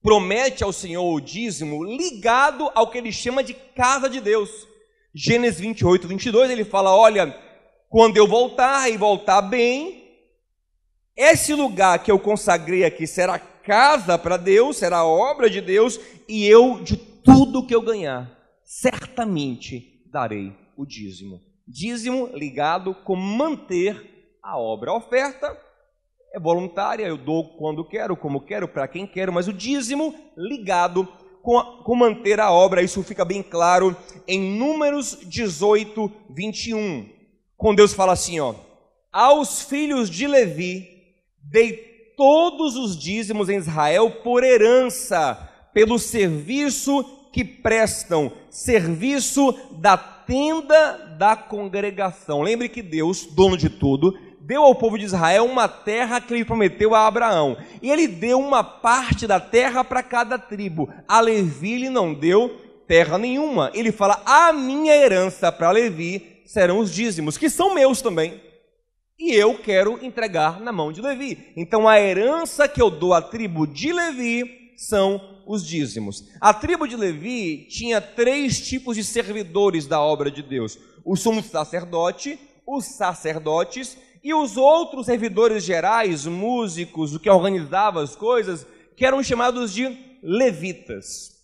promete ao Senhor o dízimo ligado ao que ele chama de casa de Deus. Gênesis 28, 22, ele fala, olha, quando eu voltar e voltar bem, esse lugar que eu consagrei aqui será casa para Deus, será obra de Deus, e eu, de tudo que eu ganhar, certamente darei o dízimo. Dízimo ligado com manter a obra. A oferta é voluntária, eu dou quando quero, como quero, para quem quero, mas o dízimo ligado com manter a obra, isso fica bem claro em Números 18, 21, quando Deus fala assim, aos filhos de Levi, dei todos os dízimos em Israel por herança, pelo serviço que prestam, serviço da tenda da congregação. Lembre que Deus, dono de tudo, deu ao povo de Israel uma terra que ele prometeu a Abraão, e ele deu uma parte da terra para cada tribo. A Levi ele não deu terra nenhuma. Ele fala, a minha herança para Levi serão os dízimos, que são meus também, e eu quero entregar na mão de Levi. Então a herança que eu dou à tribo de Levi são os dízimos. A tribo de Levi tinha 3 tipos de servidores da obra de Deus: o sumo sacerdote, os sacerdotes e os outros servidores gerais, músicos, o que organizava as coisas, que eram chamados de levitas.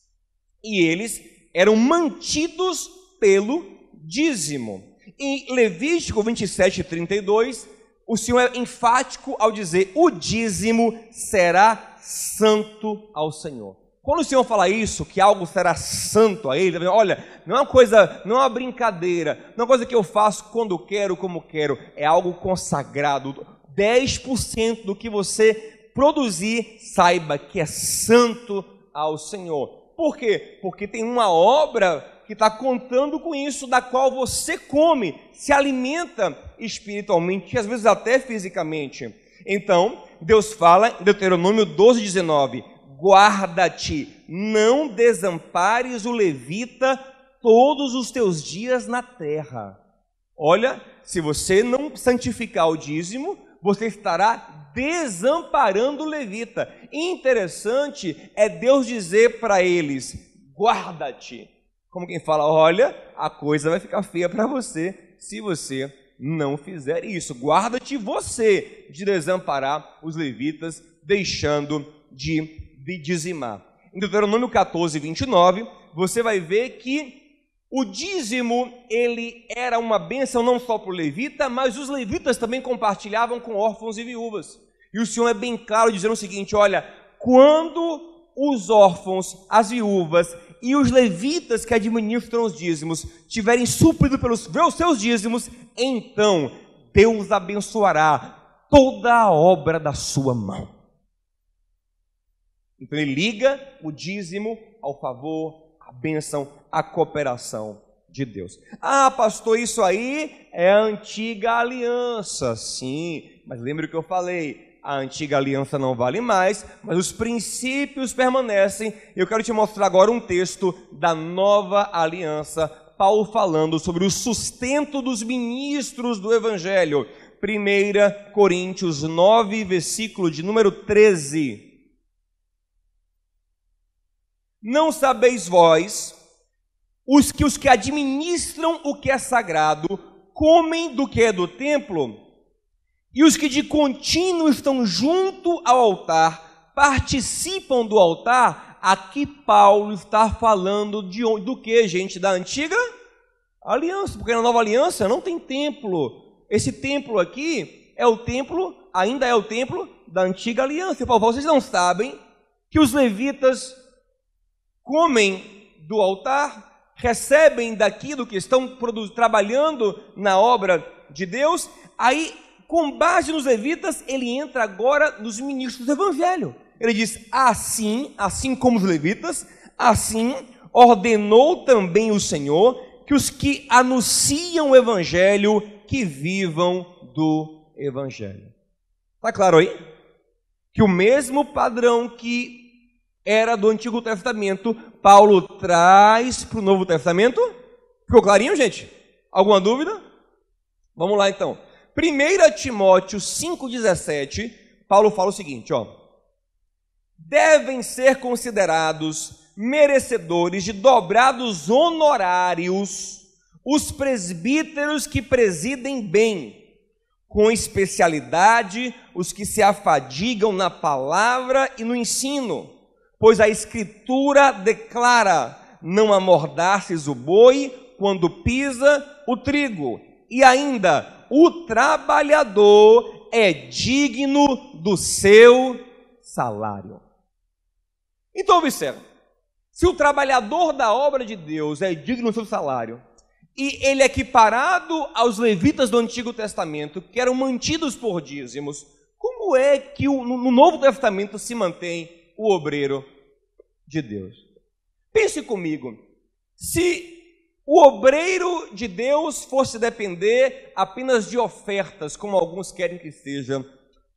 E eles eram mantidos pelo dízimo. Em Levítico 27:32, o Senhor é enfático ao dizer: o dízimo será santo ao Senhor. Quando o Senhor fala isso, que algo será santo a Ele, olha, não é uma coisa, não é uma brincadeira, não é uma coisa que eu faço quando quero, como quero, é algo consagrado. 10% do que você produzir, saiba que é santo ao Senhor. Por quê? Porque tem uma obra que está contando com isso, da qual você come, se alimenta espiritualmente, e às vezes até fisicamente. Então, Deus fala em Deuteronômio 12:19, guarda-te, não desampares o levita todos os teus dias na terra. Olha, se você não santificar o dízimo, você estará desamparando o levita. Interessante é Deus dizer para eles, guarda-te. Como quem fala, olha, a coisa vai ficar feia para você se você não fizer isso. Guarda-te você de desamparar os levitas, deixando de dizimar. Em Deuteronômio 14:29, você vai ver que o dízimo, ele era uma bênção não só para o levita, mas os levitas também compartilhavam com órfãos e viúvas. E o Senhor é bem claro dizendo o seguinte, olha, quando os órfãos, as viúvas e os levitas que administram os dízimos tiverem suprido pelos seus dízimos, então Deus abençoará toda a obra da sua mão. Então ele liga o dízimo ao favor, à bênção, à cooperação de Deus. Ah, pastor, isso aí é a antiga aliança. Sim, mas lembre o que eu falei, a antiga aliança não vale mais, mas os princípios permanecem. Eu quero te mostrar agora um texto da nova aliança, Paulo falando sobre o sustento dos ministros do Evangelho. 1 Coríntios 9, versículo de número 13. Não sabeis vós, os que administram o que é sagrado, comem do que é do templo, e os que de contínuo estão junto ao altar, participam do altar. Aqui Paulo está falando do que, gente? Da antiga aliança, porque na nova aliança não tem templo. Esse templo aqui é o templo, ainda é o templo da antiga aliança. E Paulo, vocês não sabem que os levitas comem do altar, recebem daquilo que estão trabalhando na obra de Deus? Aí, com base nos levitas, ele entra agora nos ministros do Evangelho. Ele diz, assim como os levitas, assim ordenou também o Senhor que os que anunciam o Evangelho, que vivam do Evangelho. Está claro aí? Que o mesmo padrão que era do Antigo Testamento, Paulo traz para o Novo Testamento. Ficou clarinho, gente? Alguma dúvida? Vamos lá então. 1 Timóteo 5,17, Paulo fala o seguinte, ó. Devem ser considerados merecedores de dobrados honorários os presbíteros que presidem bem, com especialidade os que se afadigam na palavra e no ensino. Pois a Escritura declara, não amordaces o boi quando pisa o trigo. E ainda, o trabalhador é digno do seu salário. Então observe, se o trabalhador da obra de Deus é digno do seu salário, e ele é equiparado aos levitas do Antigo Testamento, que eram mantidos por dízimos, como é que no Novo Testamento se mantém o obreiro de Deus? Pense comigo, se o obreiro de Deus fosse depender apenas de ofertas, como alguns querem que seja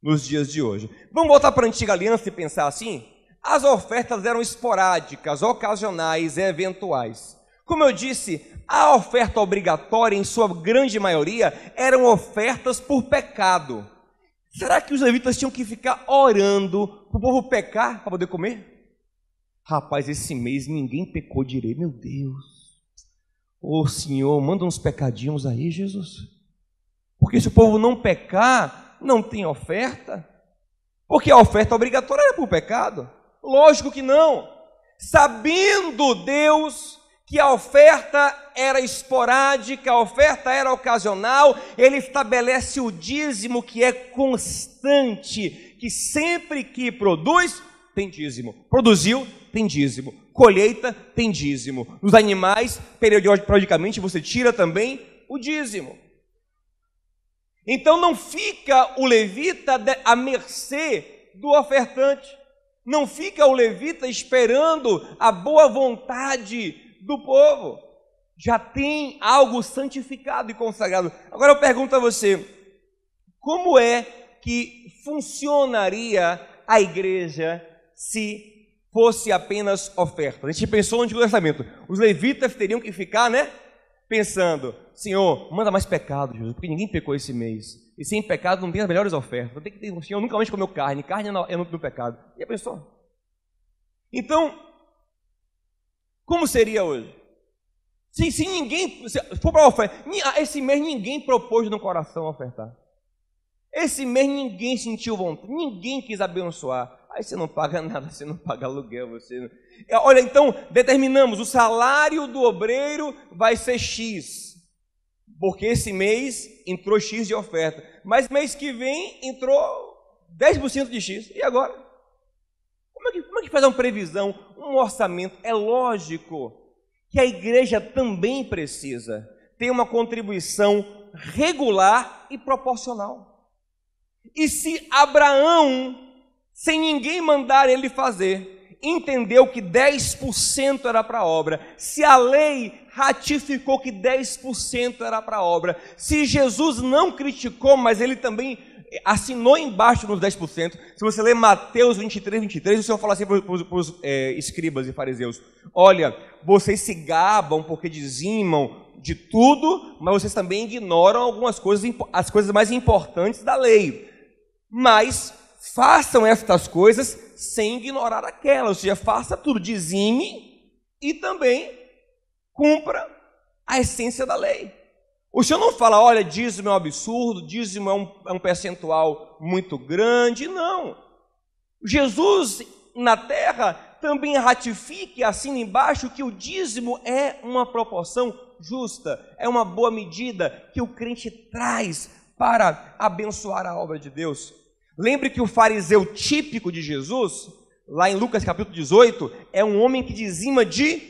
nos dias de hoje. Vamos voltar para a antiga aliança e pensar assim? As ofertas eram esporádicas, ocasionais e eventuais. Como eu disse, a oferta obrigatória, em sua grande maioria, eram ofertas por pecado. Será que os levitas tinham que ficar orando para o povo pecar para poder comer? Rapaz, esse mês ninguém pecou direito. Meu Deus. Ô Senhor, manda uns pecadinhos aí, Jesus. Porque se o povo não pecar, não tem oferta. Porque a oferta obrigatória era por pecado. Lógico que não. Sabendo Deus que a oferta era esporádica, a oferta era ocasional, ele estabelece o dízimo que é constante, que sempre que produz, tem dízimo. Produziu, tem dízimo. Colheita, tem dízimo. Nos animais, periodicamente, você tira também o dízimo. Então não fica o levita à mercê do ofertante. Não fica o levita esperando a boa vontade do povo. Já tem algo santificado e consagrado. Agora eu pergunto a você, como é que funcionaria a igreja se fosse apenas oferta? A gente pensou no Antigo Testamento, os levitas teriam que ficar, pensando, Senhor, manda mais pecado, Jesus, porque ninguém pecou esse mês. E sem pecado não tem as melhores ofertas. O Senhor nunca mais comeu carne é no pecado. Já pensou? Então, como seria hoje? Se ninguém, se for para oferta, esse mês ninguém propôs no coração ofertar. Esse mês ninguém sentiu vontade, ninguém quis abençoar. Aí você não paga nada, você não paga aluguel, você não... Olha, então, determinamos, o salário do obreiro vai ser X, porque esse mês entrou X de oferta, mas mês que vem entrou 10% de X, e agora? Como é que faz uma previsão, um orçamento? É lógico que a igreja também precisa ter uma contribuição regular e proporcional. E se Abraão, sem ninguém mandar ele fazer, entendeu que 10% era para a obra, se a lei ratificou que 10% era para a obra, se Jesus não criticou, mas ele também assinou embaixo nos 10%, se você ler Mateus 23, o Senhor fala assim para os escribas e fariseus, olha, vocês se gabam porque dizimam de tudo, mas vocês também ignoram algumas coisas, as coisas mais importantes da lei, mas façam estas coisas sem ignorar aquelas, ou seja, faça tudo, dizime e também cumpra a essência da lei. O Senhor não fala, olha, dízimo é um absurdo, dízimo é um percentual muito grande, não. Jesus na terra também ratifica e assina embaixo que o dízimo é uma proporção justa, é uma boa medida que o crente traz para abençoar a obra de Deus. Lembre que o fariseu típico de Jesus, lá em Lucas capítulo 18, é um homem que dizima de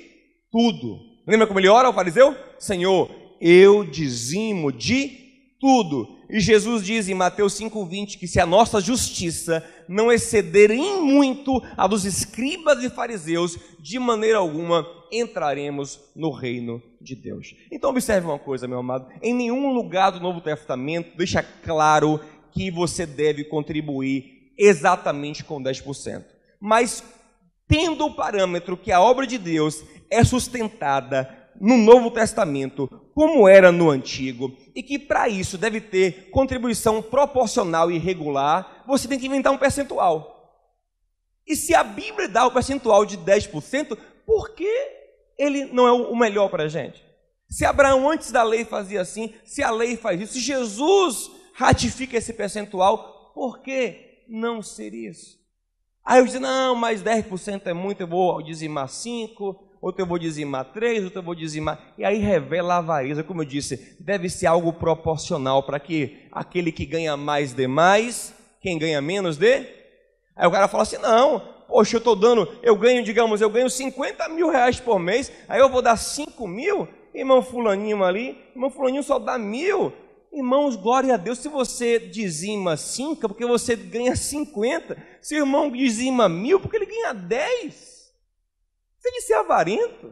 tudo. Lembra como ele ora, o fariseu? Senhor, eu dizimo de tudo. E Jesus diz em Mateus 5,20 que se a nossa justiça não exceder em muito a dos escribas e fariseus, de maneira alguma entraremos no reino de Deus. Então observe uma coisa, meu amado, em nenhum lugar do Novo Testamento deixa claro que você deve contribuir exatamente com 10%. Mas, tendo o parâmetro que a obra de Deus é sustentada no Novo Testamento, como era no Antigo, e que para isso deve ter contribuição proporcional e regular, você tem que inventar um percentual. E se a Bíblia dá o percentual de 10%, por que ele não é o melhor para a gente? Se Abraão antes da lei fazia assim, se a lei faz isso, se Jesus ratifica esse percentual, por que não ser isso? Aí eu disse, não, mas 10% é muito, eu vou dizimar 5%, outro eu vou dizimar 3%, outro eu vou dizimar... E aí revela a avareza, como eu disse, deve ser algo proporcional para que aquele que ganha mais dê mais, quem ganha menos dê... Aí o cara fala assim, não, poxa, eu ganho 50 mil reais por mês, aí eu vou dar 5 mil, irmão fulaninho só dá 1.000... Irmãos, glória a Deus, se você dizima 5, é porque você ganha 50. Se o irmão dizima 1.000, porque ele ganha 10. Você de ser avarento.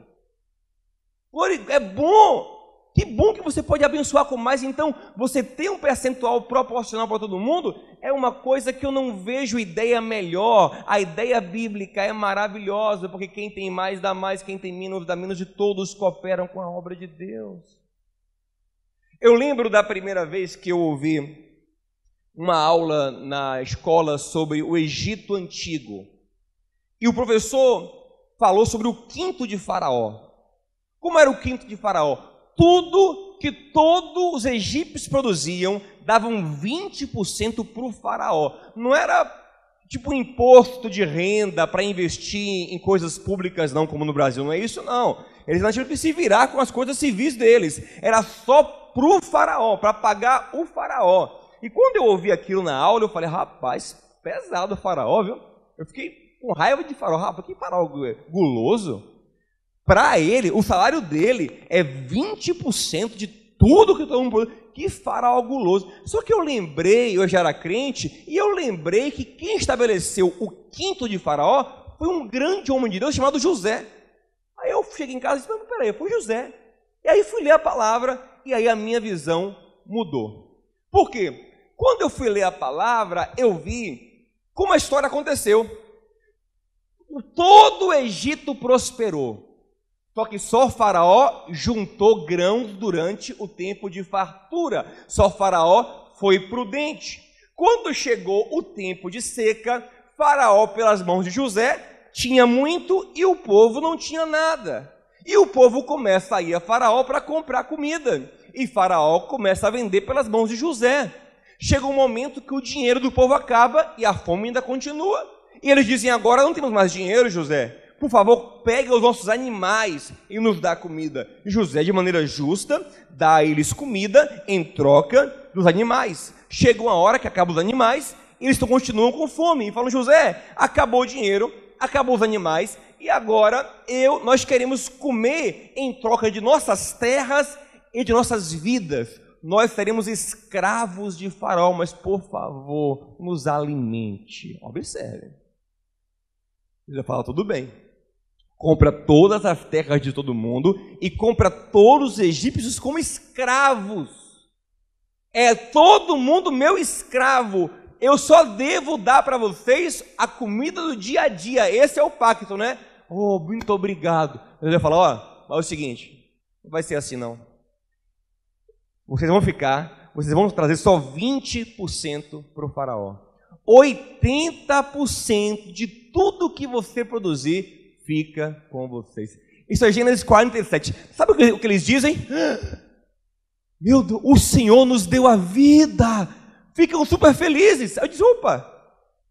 É bom. Que bom que você pode abençoar com mais. Então, você ter um percentual proporcional para todo mundo é uma coisa que eu não vejo ideia melhor. A ideia bíblica é maravilhosa, porque quem tem mais dá mais, quem tem menos dá menos, e todos cooperam com a obra de Deus. Eu lembro da primeira vez que eu ouvi uma aula na escola sobre o Egito Antigo. E o professor falou sobre o quinto de Faraó. Como era o quinto de Faraó? Tudo que todos os egípcios produziam, davam 20% para o Faraó. Não era tipo um imposto de renda para investir em coisas públicas, não, como no Brasil, não é isso, não. Eles não tinham que se virar com as coisas civis deles. Era só para o faraó, para pagar o faraó. E quando eu ouvi aquilo na aula, eu falei, rapaz, pesado o faraó, viu? Eu fiquei com raiva de faraó. Rapaz, que faraó guloso. Para ele, o salário dele é 20% de tudo que todo mundo produz. Que faraó guloso. Só que eu lembrei, eu já era crente, e eu lembrei que quem estabeleceu o quinto de faraó foi um grande homem de Deus chamado José. Aí eu cheguei em casa e disse, mas peraí, foi José. E aí fui ler a palavra, e aí a minha visão mudou. Por quê? Quando eu fui ler a palavra, eu vi como a história aconteceu. Todo o Egito prosperou. Só que só Faraó juntou grãos durante o tempo de fartura. Só Faraó foi prudente. Quando chegou o tempo de seca, Faraó, pelas mãos de José, tinha muito e o povo não tinha nada. E o povo começa a ir a Faraó para comprar comida. E Faraó começa a vender pelas mãos de José. Chega um momento que o dinheiro do povo acaba e a fome ainda continua. E eles dizem, agora não temos mais dinheiro, José. Por favor, pega os nossos animais e nos dá comida. E José, de maneira justa, dá a eles comida em troca dos animais. Chega uma hora que acabam os animais e eles continuam com fome. E falam, José, acabou o dinheiro, acabou os animais, e agora nós queremos comer em troca de nossas terras e de nossas vidas. Nós seremos escravos de Faraó, mas por favor, nos alimente. Observe. Ele fala, tudo bem. Compra todas as terras de todo mundo e compra todos os egípcios como escravos. É todo mundo meu escravo. Eu só devo dar para vocês a comida do dia a dia. Esse é o pacto, né? Oh, muito obrigado. Ele vai falar, ó, mas é o seguinte, não vai ser assim não. Vocês vão trazer só 20% para o faraó. 80% de tudo que você produzir fica com vocês. Isso é Gênesis 47. Sabe o que eles dizem? Meu Deus, o Senhor nos deu a vida. Ficam super felizes. Eu disse, opa,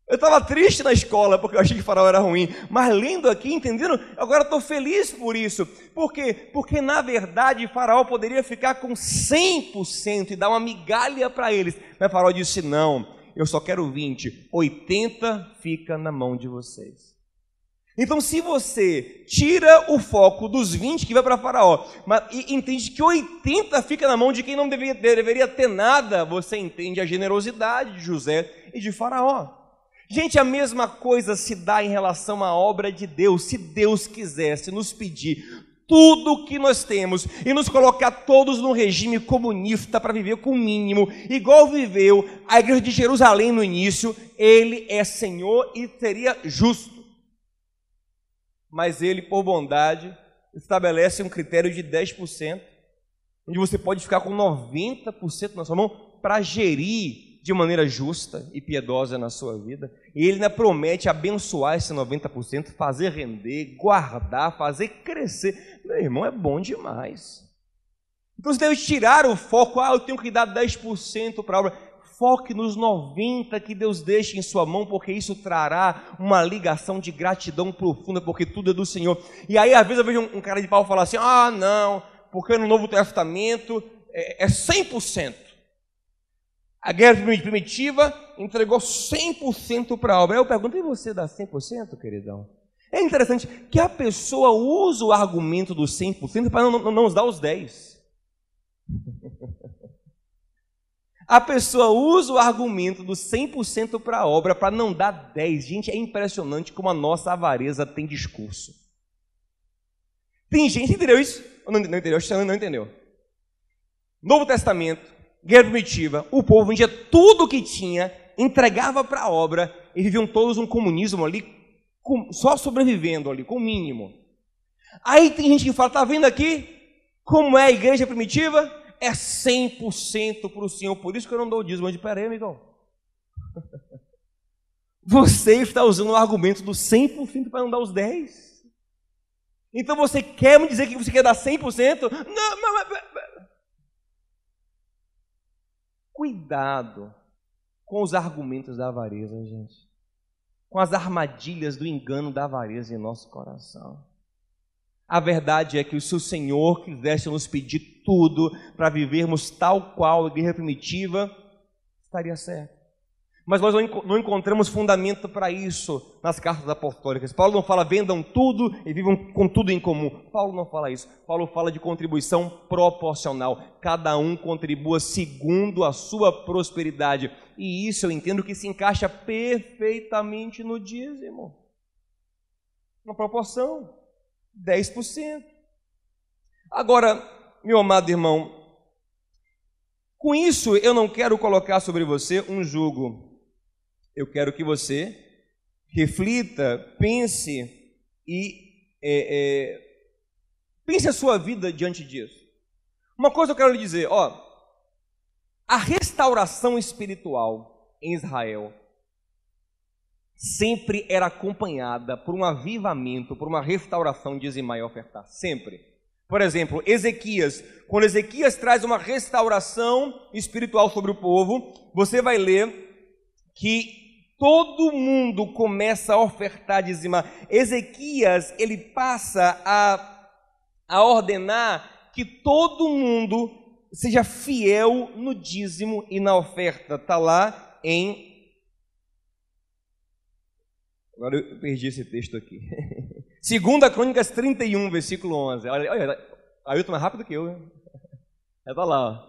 eu estava triste na escola porque eu achei que Faraó era ruim, mas lendo aqui, entendendo, agora estou feliz por isso. Por quê? Porque na verdade Faraó poderia ficar com 100% e dar uma migalha para eles, mas Faraó disse, não, eu só quero 20, 80 fica na mão de vocês. Então, se você tira o foco dos 20 que vai para Faraó, e entende que 80 fica na mão de quem não deveria ter nada, você entende a generosidade de José e de Faraó. Gente, a mesma coisa se dá em relação à obra de Deus. Se Deus quisesse nos pedir tudo o que nós temos e nos colocar todos num regime comunista para viver com o mínimo, igual viveu a igreja de Jerusalém no início, Ele é Senhor e seria justo. Mas Ele, por bondade, estabelece um critério de 10%, onde você pode ficar com 90% na sua mão para gerir de maneira justa e piedosa na sua vida. E Ele ainda promete abençoar esse 90%, fazer render, guardar, fazer crescer. Meu irmão, é bom demais. Então você deve tirar o foco, eu tenho que dar 10% para a obra. Foque nos 90% que Deus deixa em sua mão, porque isso trará uma ligação de gratidão profunda, porque tudo é do Senhor. E aí, às vezes, eu vejo um cara de pau falar assim, não, porque no Novo Testamento é 100%. A guerra primitiva entregou 100% para a obra. Aí eu pergunto, e você dá 100%, queridão? É interessante que a pessoa usa o argumento do 100% para não nos dar os 10%. A pessoa usa o argumento do 100% para a obra para não dar 10%. Gente, é impressionante como a nossa avareza tem discurso. Tem gente, entendeu isso? Não entendeu? Acho que você não entendeu. Novo Testamento, guerra primitiva, o povo vendia tudo o que tinha, entregava para a obra, e viviam todos um comunismo ali, só sobrevivendo ali, com o mínimo. Aí tem gente que fala, está vendo aqui como é a igreja primitiva? É 100% para o Senhor, por isso que eu não dou o dízimo. Peraí, amigão. Você está usando o argumento do 100% para não dar os 10%. Então você quer me dizer que você quer dar 100%? Não, mas... Cuidado com os argumentos da avareza, gente. Com as armadilhas do engano da avareza em nosso coração. A verdade é que se o Senhor quisesse nos pedir tudo para vivermos tal qual a igreja primitiva, estaria certo. Mas nós não encontramos fundamento para isso nas cartas apostólicas. Paulo não fala vendam tudo e vivam com tudo em comum. Paulo não fala isso. Paulo fala de contribuição proporcional. Cada um contribua segundo a sua prosperidade. E isso eu entendo que se encaixa perfeitamente no dízimo. Uma proporção, 10%. Agora, meu amado irmão, com isso eu não quero colocar sobre você um jugo. Eu quero que você reflita, pense e pense a sua vida diante disso. Uma coisa eu quero lhe dizer, a restauração espiritual em Israel sempre era acompanhada por um avivamento, por uma restauração de dizimar e ofertar, sempre. Por exemplo, Ezequias, quando Ezequias traz uma restauração espiritual sobre o povo, você vai ler que todo mundo começa a ofertar, dizimar. Ezequias, ele passa a ordenar que todo mundo seja fiel no dízimo e na oferta. Está lá em... Agora eu perdi esse texto aqui. 2 Crônicas 31, versículo 11. Olha, Ailton é mais rápido que eu. Está lá.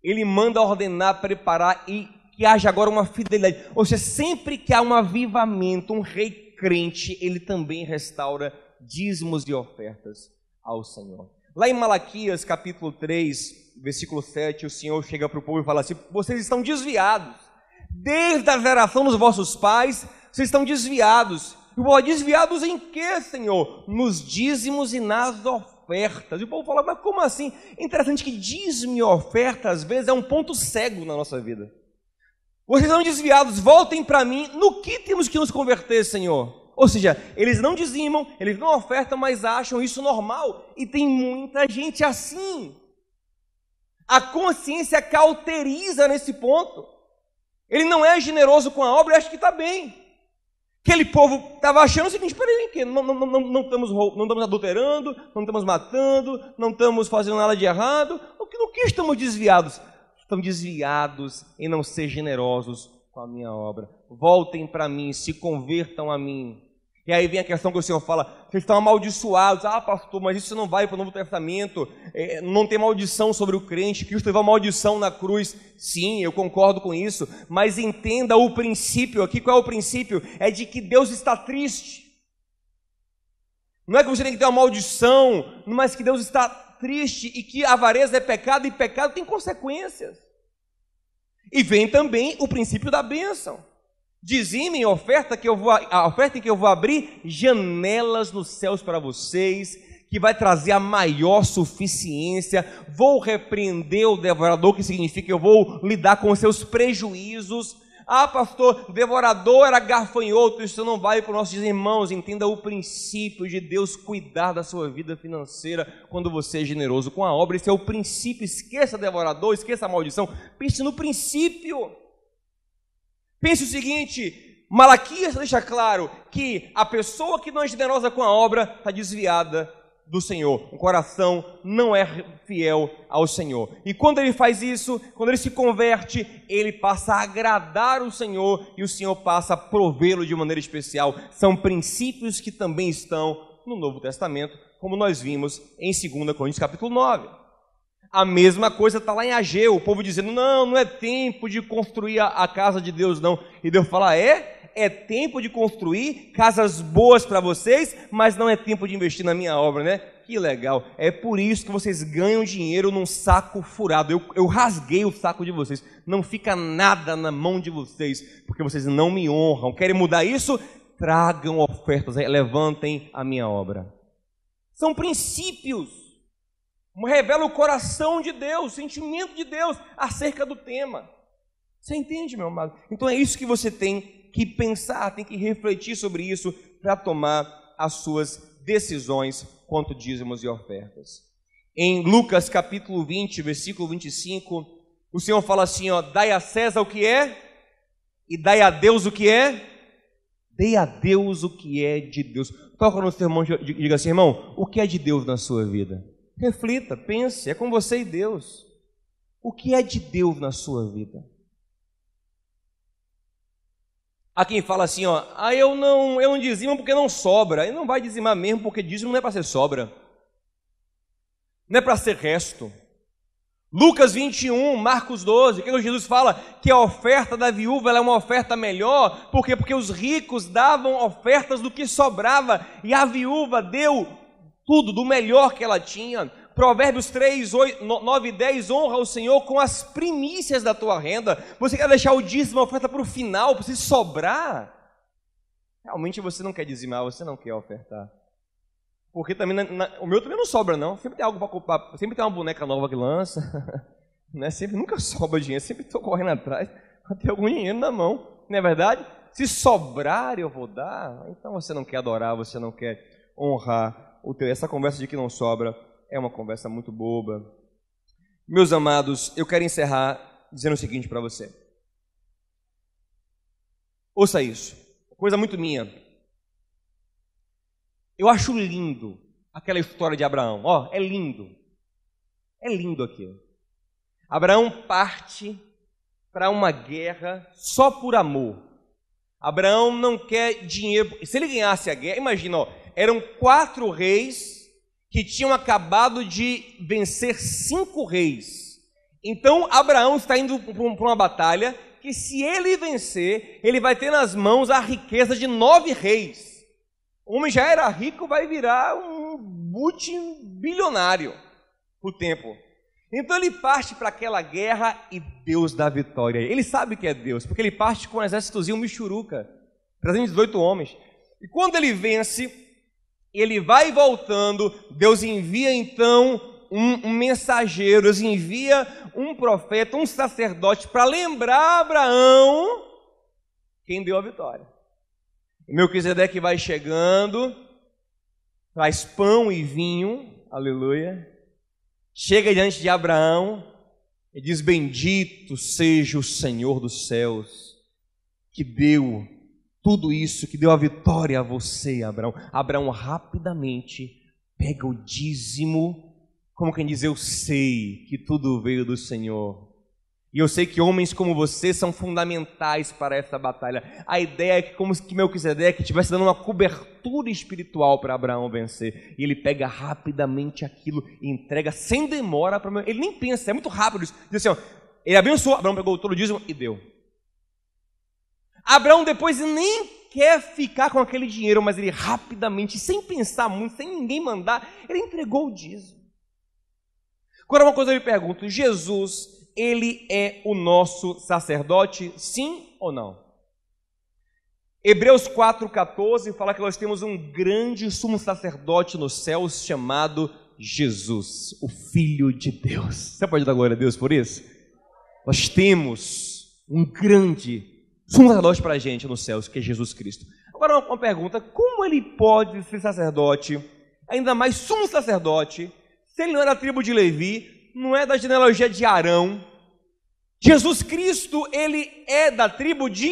Ele manda ordenar, preparar e que haja agora uma fidelidade. Ou seja, sempre que há um avivamento, um rei crente, ele também restaura dízimos e ofertas ao Senhor. Lá em Malaquias, capítulo 3, versículo 7, o Senhor chega para o povo e fala assim: vocês estão desviados, desde a geração dos vossos pais, vocês estão desviados. E o povo, desviados em quê, Senhor? Nos dízimos e nas ofertas. E o povo fala, mas como assim? É interessante que dízimo e oferta, às vezes, é um ponto cego na nossa vida. Vocês estão desviados, voltem para mim. No que temos que nos converter, Senhor? Ou seja, eles não dizimam, eles não ofertam, mas acham isso normal. E tem muita gente assim. A consciência cauteriza nesse ponto. Ele não é generoso com a obra e acha que está bem. Aquele povo estava achando o seguinte: peraí, que não estamos adulterando, não estamos matando, não estamos fazendo nada de errado. No que estamos desviados? Estão desviados em não ser generosos com a minha obra. Voltem para mim, se convertam a mim. E aí vem a questão que o Senhor fala: vocês estão amaldiçoados. Ah, pastor, mas isso não vai para o Novo Testamento. Não tem maldição sobre o crente. Cristo teve uma maldição na cruz. Sim, eu concordo com isso. Mas entenda o princípio aqui. Qual é o princípio? É de que Deus está triste. Não é que você tem que ter uma maldição, mas que Deus está triste e que a avareza é pecado e pecado tem consequências. E vem também o princípio da bênção. Dizime a oferta em que eu vou abrir janelas nos céus para vocês, que vai trazer a maior suficiência. Vou repreender o devorador, que significa que eu vou lidar com os seus prejuízos. Ah, pastor, devorador era gafanhoto. Isso não vale para os nossos irmãos. Entenda o princípio de Deus cuidar da sua vida financeira quando você é generoso com a obra. Esse é o princípio. Esqueça devorador, esqueça a maldição. Pense no princípio. Pense o seguinte: Malaquias deixa claro que a pessoa que não é generosa com a obra está desviada do Senhor. O coração não é fiel ao Senhor. E quando ele faz isso, quando ele se converte, ele passa a agradar o Senhor e o Senhor passa a provê-lo de maneira especial. São princípios que também estão no Novo Testamento, como nós vimos em 2 Coríntios capítulo 9. A mesma coisa está lá em Ageu, o povo dizendo: não é tempo de construir a casa de Deus, não. E Deus fala: é tempo de construir casas boas para vocês, mas não é tempo de investir na minha obra, né? Que legal. É por isso que vocês ganham dinheiro num saco furado. Eu rasguei o saco de vocês. Não fica nada na mão de vocês, porque vocês não me honram. Querem mudar isso? Tragam ofertas, levantem a minha obra. São princípios. Revela o coração de Deus, o sentimento de Deus acerca do tema. Você entende, meu amado? Então é isso que você tem que pensar, tem que refletir sobre isso para tomar as suas decisões quanto dízimos e ofertas. Em Lucas capítulo 20, versículo 25, o Senhor fala assim: dai a César o que é e dai a Deus o que é. Dei a Deus o que é de Deus. toca no seu irmão e diga assim: irmão, o que é de Deus na sua vida? Reflita, pense, é com você e Deus. O que é de Deus na sua vida? Há quem fala assim, ó, eu não dizimo porque não sobra. E não vai dizimar mesmo, porque dízimo não é para ser sobra. Não é para ser resto. Lucas 21, Marcos 12, que Jesus fala que a oferta da viúva ela é uma oferta melhor. Por quê? Porque os ricos davam ofertas do que sobrava e a viúva deu tudo do melhor que ela tinha. Provérbios 3, 9 e 10, honra o Senhor com as primícias da tua renda. Você quer deixar o dízimo, a oferta para o final, para você sobrar? Realmente você não quer dizimar, você não quer ofertar. Porque também o meu também não sobra, não. Sempre tem algo para culpar, sempre tem uma boneca nova que lança. Né? Nunca sobra dinheiro, sempre estou correndo atrás para ter algum dinheiro na mão. Não é verdade? Se sobrar eu vou dar, então você não quer adorar, você não quer honrar o teu. Essa conversa de que não sobra é uma conversa muito boba. Meus amados, eu quero encerrar dizendo o seguinte para você. Ouça isso, coisa muito minha. Eu acho lindo aquela história de Abraão. Ó, é lindo. É lindo aquilo. Abraão parte para uma guerra só por amor. Abraão não quer dinheiro. Se ele ganhasse a guerra, imagina, ó, eram 4 reis que tinham acabado de vencer 5 reis. Então Abraão está indo para uma batalha que, se ele vencer, ele vai ter nas mãos a riqueza de 9 reis. O homem já era rico, vai virar um multibilionário por tempo. Então ele parte para aquela guerra e Deus dá vitória. Ele sabe que é Deus, porque ele parte com um exércitozinho michuruca, 318 homens. E quando ele vence, ele vai voltando, Deus envia então um mensageiro, Deus envia um profeta, um sacerdote, para lembrar Abraão quem deu a vitória. E Melquisedeque vai chegando, traz pão e vinho, aleluia, chega diante de Abraão e diz: bendito seja o Senhor dos céus, que deu tudo isso, que deu a vitória a você, Abraão. Abraão rapidamente pega o dízimo, como quem diz: eu sei que tudo veio do Senhor. E eu sei que homens como você são fundamentais para essa batalha. A ideia é que, como que Melquisedeque estivesse dando uma cobertura espiritual para Abraão vencer. E ele pega rapidamente aquilo e entrega sem demora para ele. Nem pensa, é muito rápido isso. Diz assim, ó, ele abençoou, Abraão pegou todo o dízimo e deu. Abraão depois nem quer ficar com aquele dinheiro, mas ele rapidamente, sem pensar muito, sem ninguém mandar, ele entregou o dízimo. Agora uma coisa eu me pergunto: Jesus, ele é o nosso sacerdote, sim ou não? Hebreus 4,14 fala que nós temos um grande sumo sacerdote nos céus chamado Jesus, o Filho de Deus. Você pode dar glória a Deus por isso? Nós temos um grande sumo sacerdote para a gente nos céus, que é Jesus Cristo. Agora uma pergunta: como ele pode ser sacerdote, ainda mais sumo sacerdote, se ele não é da tribo de Levi, não é da genealogia de Arão? Jesus Cristo, ele é da tribo de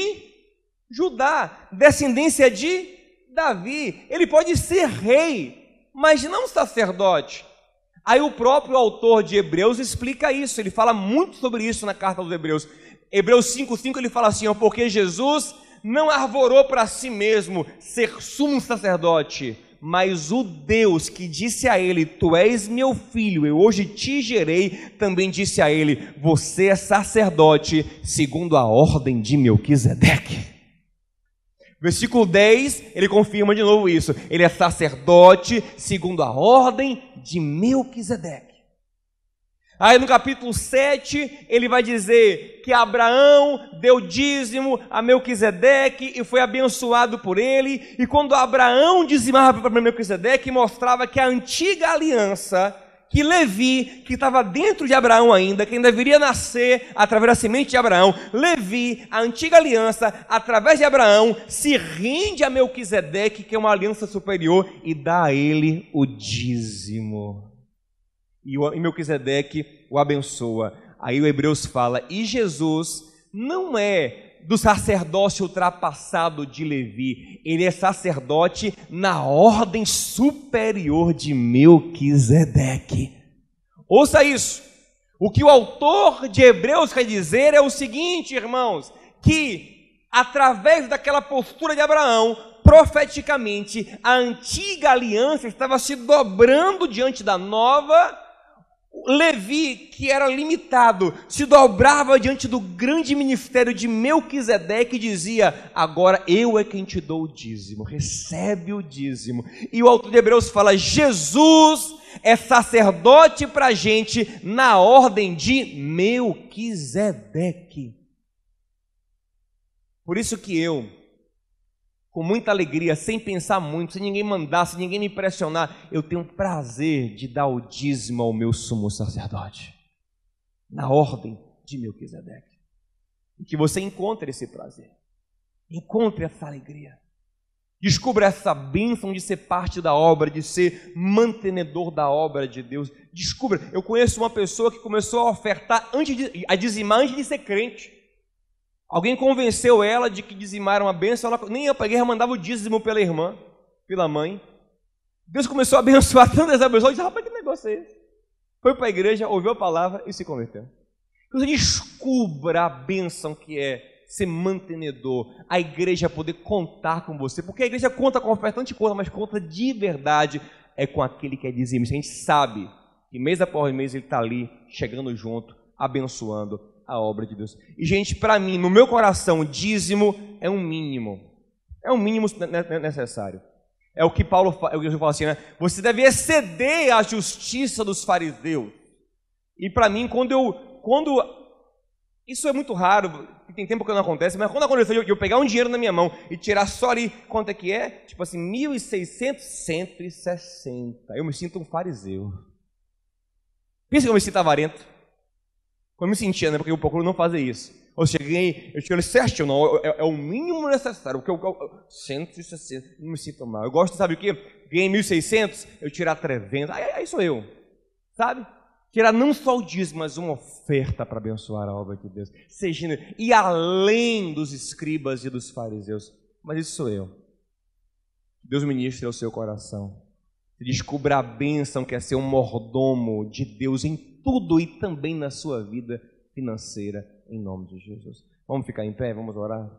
Judá, descendência de Davi. Ele pode ser rei, mas não sacerdote. Aí o próprio autor de Hebreus explica isso, ele fala muito sobre isso na carta aos Hebreus. Hebreus 5,5 ele fala assim, ó, porque Jesus não arvorou para si mesmo ser sumo sacerdote, mas o Deus que disse a ele: tu és meu filho, eu hoje te gerei, também disse a ele: você é sacerdote segundo a ordem de Melquisedeque. Versículo 10, ele confirma de novo isso, ele é sacerdote segundo a ordem de Melquisedeque. Aí no capítulo 7, ele vai dizer que Abraão deu dízimo a Melquisedeque e foi abençoado por ele. E quando Abraão dizimava para Melquisedeque, mostrava que a antiga aliança, que Levi, que estava dentro de Abraão ainda, que ainda viria nascer através da semente de Abraão, Levi, a antiga aliança, através de Abraão, se rende a Melquisedeque, que é uma aliança superior, e dá a ele o dízimo. E Melquisedeque o abençoa. Aí o Hebreus fala: e Jesus não é do sacerdócio ultrapassado de Levi. Ele é sacerdote na ordem superior de Melquisedeque. Ouça isso. O que o autor de Hebreus quer dizer é o seguinte, irmãos, que através daquela postura de Abraão, profeticamente, a antiga aliança estava se dobrando diante da nova. Levi, que era limitado, se dobrava diante do grande ministério de Melquisedeque e dizia: agora eu é quem te dou o dízimo, recebe o dízimo. E o autor de Hebreus fala: Jesus é sacerdote para a gente na ordem de Melquisedeque. Por isso que eu, com muita alegria, sem pensar muito, sem ninguém mandar, sem ninguém me pressionar, eu tenho prazer de dar o dízimo ao meu sumo sacerdote, na ordem de Melquisedeque. E que você encontre esse prazer, encontre essa alegria, descubra essa bênção de ser parte da obra, de ser mantenedor da obra de Deus. Descubra. Eu conheço uma pessoa que começou a ofertar, a dizimar antes de ser crente. Alguém convenceu ela de que dizimar era uma bênção, ela nem ia para a igreja, mandava o dízimo pela irmã, pela mãe. Deus começou a abençoar tanto essa pessoa, disse: rapaz, que negócio é esse? Foi para a igreja, ouviu a palavra e se converteu. Que você descubra a bênção que é ser mantenedor, a igreja poder contar com você, porque a igreja conta com ofertante, conta, mas conta de verdade é com aquele que é dizimista. A gente sabe que mês após mês ele está ali, chegando junto, abençoando a obra de Deus. E, gente, para mim, no meu coração, dízimo é um mínimo necessário. É o que Paulo fala, é o que eu falo assim, né? Você deve exceder a justiça dos fariseus. E para mim, quando isso é muito raro, tem tempo que não acontece, mas quando aconteceu eu pegar um dinheiro na minha mão e tirar só ali, quanto é que é? Tipo assim, 1.600, 160. Eu me sinto um fariseu. Pensa que eu me sinto avarento. Como eu me sentia, né? Porque eu procuro não fazer isso. Ou seja, eu tirei certinho, não, é o mínimo necessário, porque eu 160, não me sinto mal. Eu gosto, sabe o quê? Ganhei 1.600, eu tirar 300, aí sou eu, sabe? Tirar não só o dízimo, mas uma oferta para abençoar a obra de Deus. Seja, e além dos escribas e dos fariseus, mas isso sou eu. Deus ministra ao seu coração. Descubra a bênção que é ser um mordomo de Deus em tudo e também na sua vida financeira, em nome de Jesus. Vamos ficar em pé, vamos orar.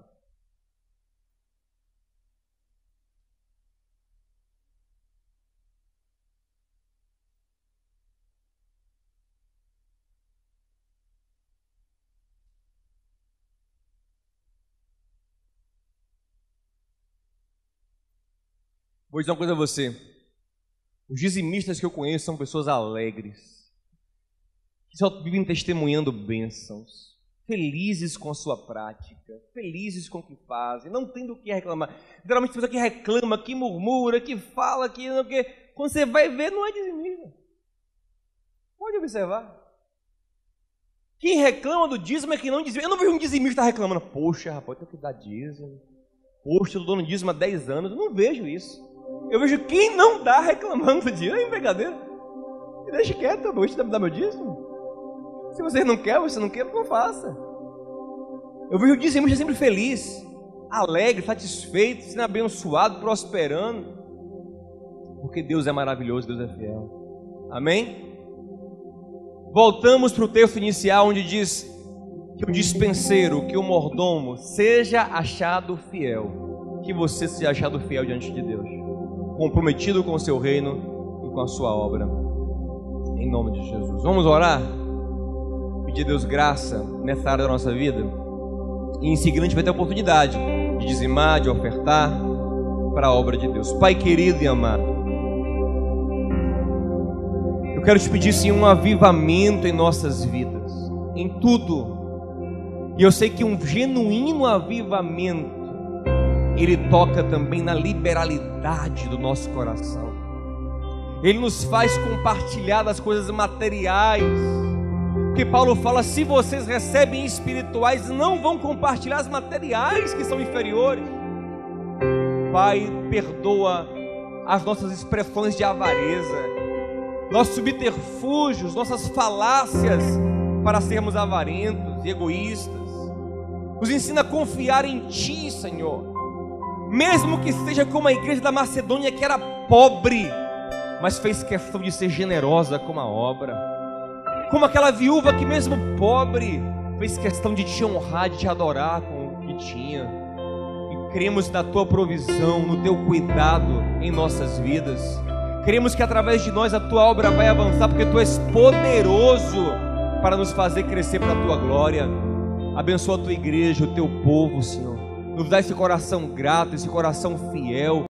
Vou dizer uma coisa a você. Os dizimistas que eu conheço são pessoas alegres, que só vivem testemunhando bênçãos, felizes com a sua prática, felizes com o que fazem, não tendo o que reclamar. Geralmente pessoa que reclama, que murmura, que fala, que não que, quando você vai ver, não é dizimista. Pode observar. Quem reclama do dízimo é quem não dizima. Eu não vejo um dizimista reclamando: poxa, rapaz, eu tenho que dar dízimo. Poxa, eu estou dando dízimo há 10 anos. Eu não vejo isso. Eu vejo quem não dá reclamando do dízimo. É brincadeira. Me deixa quieto, eu vou te dar meu dízimo. Se você não quer, não faça. Eu vejo o dizimista sempre feliz, alegre, satisfeito, sendo abençoado, prosperando. Porque Deus é maravilhoso, Deus é fiel. Amém? Voltamos para o texto inicial, onde diz que o dispenseiro, que o mordomo seja achado fiel. Que você seja achado fiel diante de Deus, comprometido com o seu reino e com a sua obra. Em nome de Jesus. Vamos orar? Pedir a Deus graça nessa área da nossa vida. E em seguida a gente vai ter a oportunidade de dizimar, de ofertar para a obra de Deus. Pai querido e amado, eu quero te pedir sim um avivamento em nossas vidas, em tudo. E eu sei que um genuíno avivamento, ele toca também na liberalidade do nosso coração. Ele nos faz compartilhar das coisas materiais. Porque Paulo fala: se vocês recebem espirituais, não vão compartilhar as materiais que são inferiores. Pai, perdoa as nossas expressões de avareza, nossos subterfúgios, nossas falácias para sermos avarentos e egoístas. Nos ensina a confiar em Ti, Senhor. Mesmo que seja como a igreja da Macedônia, que era pobre, mas fez questão de ser generosa com a obra. Como aquela viúva que, mesmo pobre, fez questão de Te honrar, de Te adorar com o que tinha. E cremos na Tua provisão, no Teu cuidado em nossas vidas. Cremos que através de nós a Tua obra vai avançar, porque Tu és poderoso para nos fazer crescer para a Tua glória. Abençoa a Tua igreja, o Teu povo, Senhor. Nos dá esse coração grato, esse coração fiel.